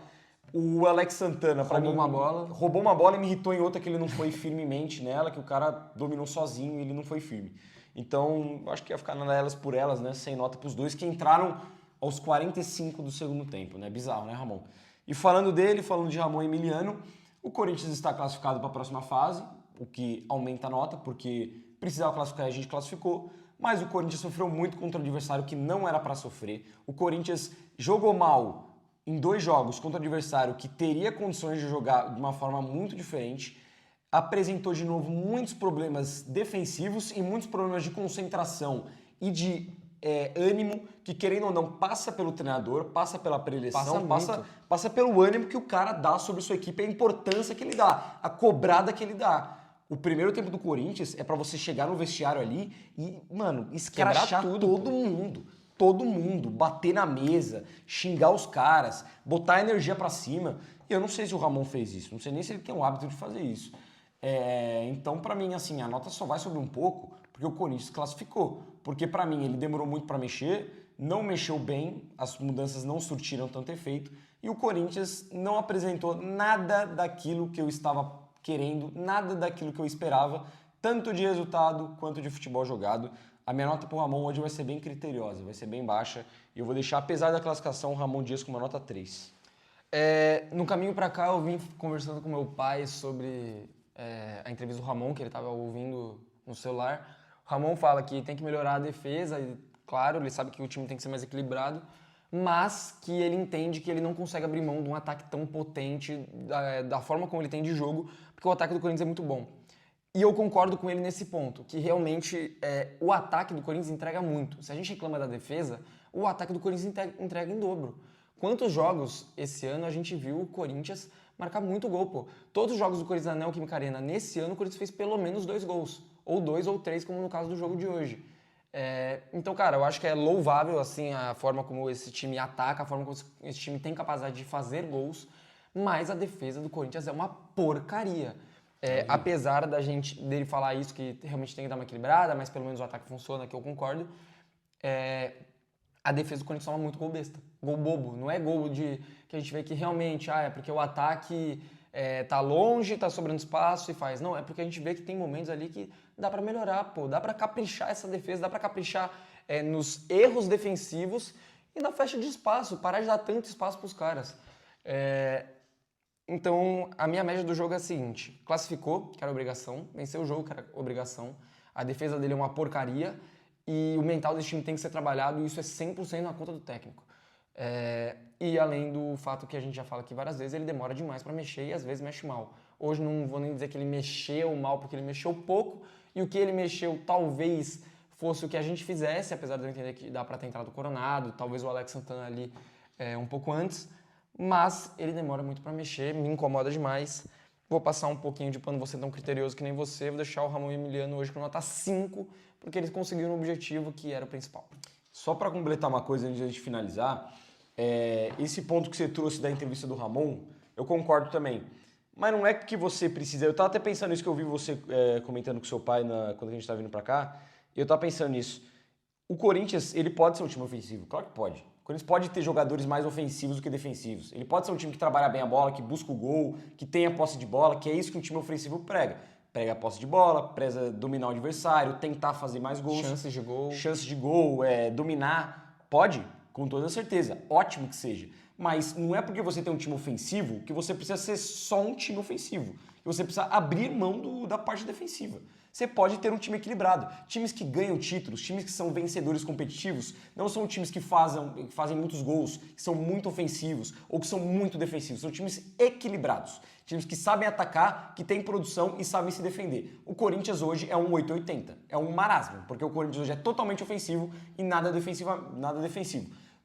O Alex Santana, pra Roubou mim, uma bola. roubou uma bola e me irritou em outra que ele não foi firmemente nela, que o cara dominou sozinho e ele não foi firme. Então, eu acho que ia ficar nelas por elas, né? Sem nota pros dois, que entraram aos 45 do segundo tempo, né? Bizarro, né, Ramon? E falando de Ramon Emiliano, o Corinthians está classificado para a próxima fase, o que aumenta a nota, porque precisava classificar e a gente classificou, mas o Corinthians sofreu muito contra o adversário que não era para sofrer. O Corinthians jogou mal em 2 jogos contra o adversário que teria condições de jogar de uma forma muito diferente, apresentou de novo muitos problemas defensivos e muitos problemas de concentração e de ânimo, que querendo ou não passa pelo treinador, passa pela preleção, passa pelo ânimo que o cara dá sobre sua equipe, a importância que ele dá, a cobrada que ele dá. O primeiro tempo do Corinthians é pra você chegar no vestiário ali e, mano, escrachar todo mundo, bater na mesa, xingar os caras, botar a energia pra cima. E eu não sei se o Ramon fez isso, não sei nem se ele tem o hábito de fazer isso. Então, pra mim, assim, a nota só vai subir um pouco porque o Corinthians classificou. Porque pra mim ele demorou muito pra mexer, não mexeu bem, as mudanças não surtiram tanto efeito e o Corinthians não apresentou nada daquilo que eu estava querendo, nada daquilo que eu esperava, tanto de resultado quanto de futebol jogado. A minha nota pro Ramon hoje vai ser bem criteriosa, vai ser bem baixa. E eu vou deixar, apesar da classificação, o Ramon Dias com uma nota 3. No caminho pra cá, eu vim conversando com meu pai sobre a entrevista do Ramon, que ele tava ouvindo no celular. O Ramon fala que tem que melhorar a defesa, e claro, ele sabe que o time tem que ser mais equilibrado, mas que ele entende que ele não consegue abrir mão de um ataque tão potente, da forma como ele tem de jogo, porque o ataque do Corinthians é muito bom. E eu concordo com ele nesse ponto, que realmente o ataque do Corinthians entrega muito. Se a gente reclama da defesa, o ataque do Corinthians entrega em dobro. Quantos jogos esse ano a gente viu o Corinthians marcar muito gol, pô? Todos os jogos do Corinthians na Neoquímica Arena nesse ano, o Corinthians fez pelo menos 2 gols. Ou 2 ou 3, como no caso do jogo de hoje. Então, cara, eu acho que é louvável assim, a forma como esse time ataca, a forma como esse time tem capacidade de fazer gols, mas a defesa do Corinthians é uma porcaria. Apesar dele falar isso, que realmente tem que dar uma equilibrada, mas pelo menos o ataque funciona, que eu concordo, a defesa do Corinthians toma muito gol besta. Gol bobo. Não é gol que a gente vê que realmente é porque o ataque tá longe, tá sobrando espaço e faz. Não, é porque a gente vê que tem momentos ali que dá pra melhorar, pô. Dá pra caprichar essa defesa, dá pra caprichar nos erros defensivos e na faixa de espaço, parar de dar tanto espaço pros caras. Então, a minha média do jogo é a seguinte: classificou, que era obrigação, venceu o jogo, que era obrigação, a defesa dele é uma porcaria e o mental desse time tem que ser trabalhado e isso é 100% na conta do técnico. E além do fato que a gente já fala aqui várias vezes, ele demora demais para mexer e às vezes mexe mal. Hoje não vou nem dizer que ele mexeu mal, porque ele mexeu pouco e o que ele mexeu talvez fosse o que a gente fizesse, apesar de eu entender que dá para ter entrado o Coronado, talvez o Alex Santana ali um pouco antes, mas ele demora muito para mexer, me incomoda demais. Vou passar um pouquinho de pano, vou ser tão criterioso que nem você, vou deixar o Ramon Emiliano hoje com nota 5, porque eles conseguiram o objetivo que era o principal. Só para completar uma coisa antes de a gente finalizar, esse ponto que você trouxe da entrevista do Ramon, eu concordo também. Mas não é que você precisa... Eu tava até pensando nisso que eu vi você comentando com seu pai quando a gente tava vindo para cá, e eu tava pensando nisso. O Corinthians, ele pode ser um time ofensivo, claro que pode. O Corinthians pode ter jogadores mais ofensivos do que defensivos. Ele pode ser um time que trabalha bem a bola, que busca o gol, que tem a posse de bola, que é isso que um time ofensivo prega. Prega a posse de bola, preza dominar o adversário, tentar fazer mais gols. Chances de gol. Dominar. Pode, com toda certeza. Ótimo que seja. Mas não é porque você tem um time ofensivo que você precisa ser só um time ofensivo. Você precisa abrir mão da parte defensiva. Você pode ter um time equilibrado. Times que ganham títulos, times que são vencedores competitivos, não são times que fazem muitos gols, que são muito ofensivos ou que são muito defensivos. São times equilibrados. Times que sabem atacar, que têm produção e sabem se defender. O Corinthians hoje é um 880. É um marasmo, porque o Corinthians hoje é totalmente ofensivo e nada defensivo.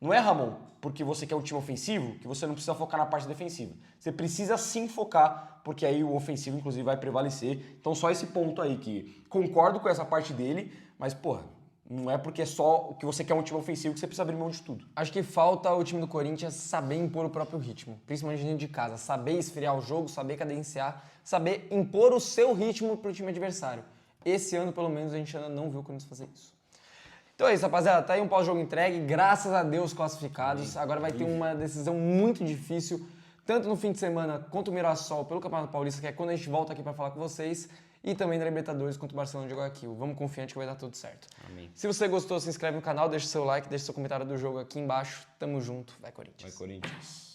Não é, Ramon, porque você quer um time ofensivo, que você não precisa focar na parte defensiva. Você precisa sim focar, porque aí o ofensivo, inclusive, vai prevalecer. Então, só esse ponto aí, que concordo com essa parte dele, mas, porra, Não é porque é só o que você quer um time ofensivo que você precisa abrir mão de tudo. Acho que falta o time do Corinthians saber impor o próprio ritmo, principalmente dentro de casa. Saber esfriar o jogo, saber cadenciar, saber impor o seu ritmo pro time adversário. Esse ano, pelo menos, a gente ainda não viu o Corinthians fazer isso. Então é isso, rapaziada. Tá aí um pós-jogo entregue. Graças a Deus classificados. Agora vai ter uma decisão muito difícil, tanto no fim de semana contra o Mirassol pelo Campeonato Paulista, que é quando a gente volta aqui para falar com vocês, e também da Libertadores contra o Barcelona de Guayaquil. Vamos confiante que vai dar tudo certo. Amém. Se você gostou, se inscreve no canal, deixa seu like, deixa seu comentário do jogo aqui embaixo. Tamo junto. Vai, Corinthians. Vai, Corinthians.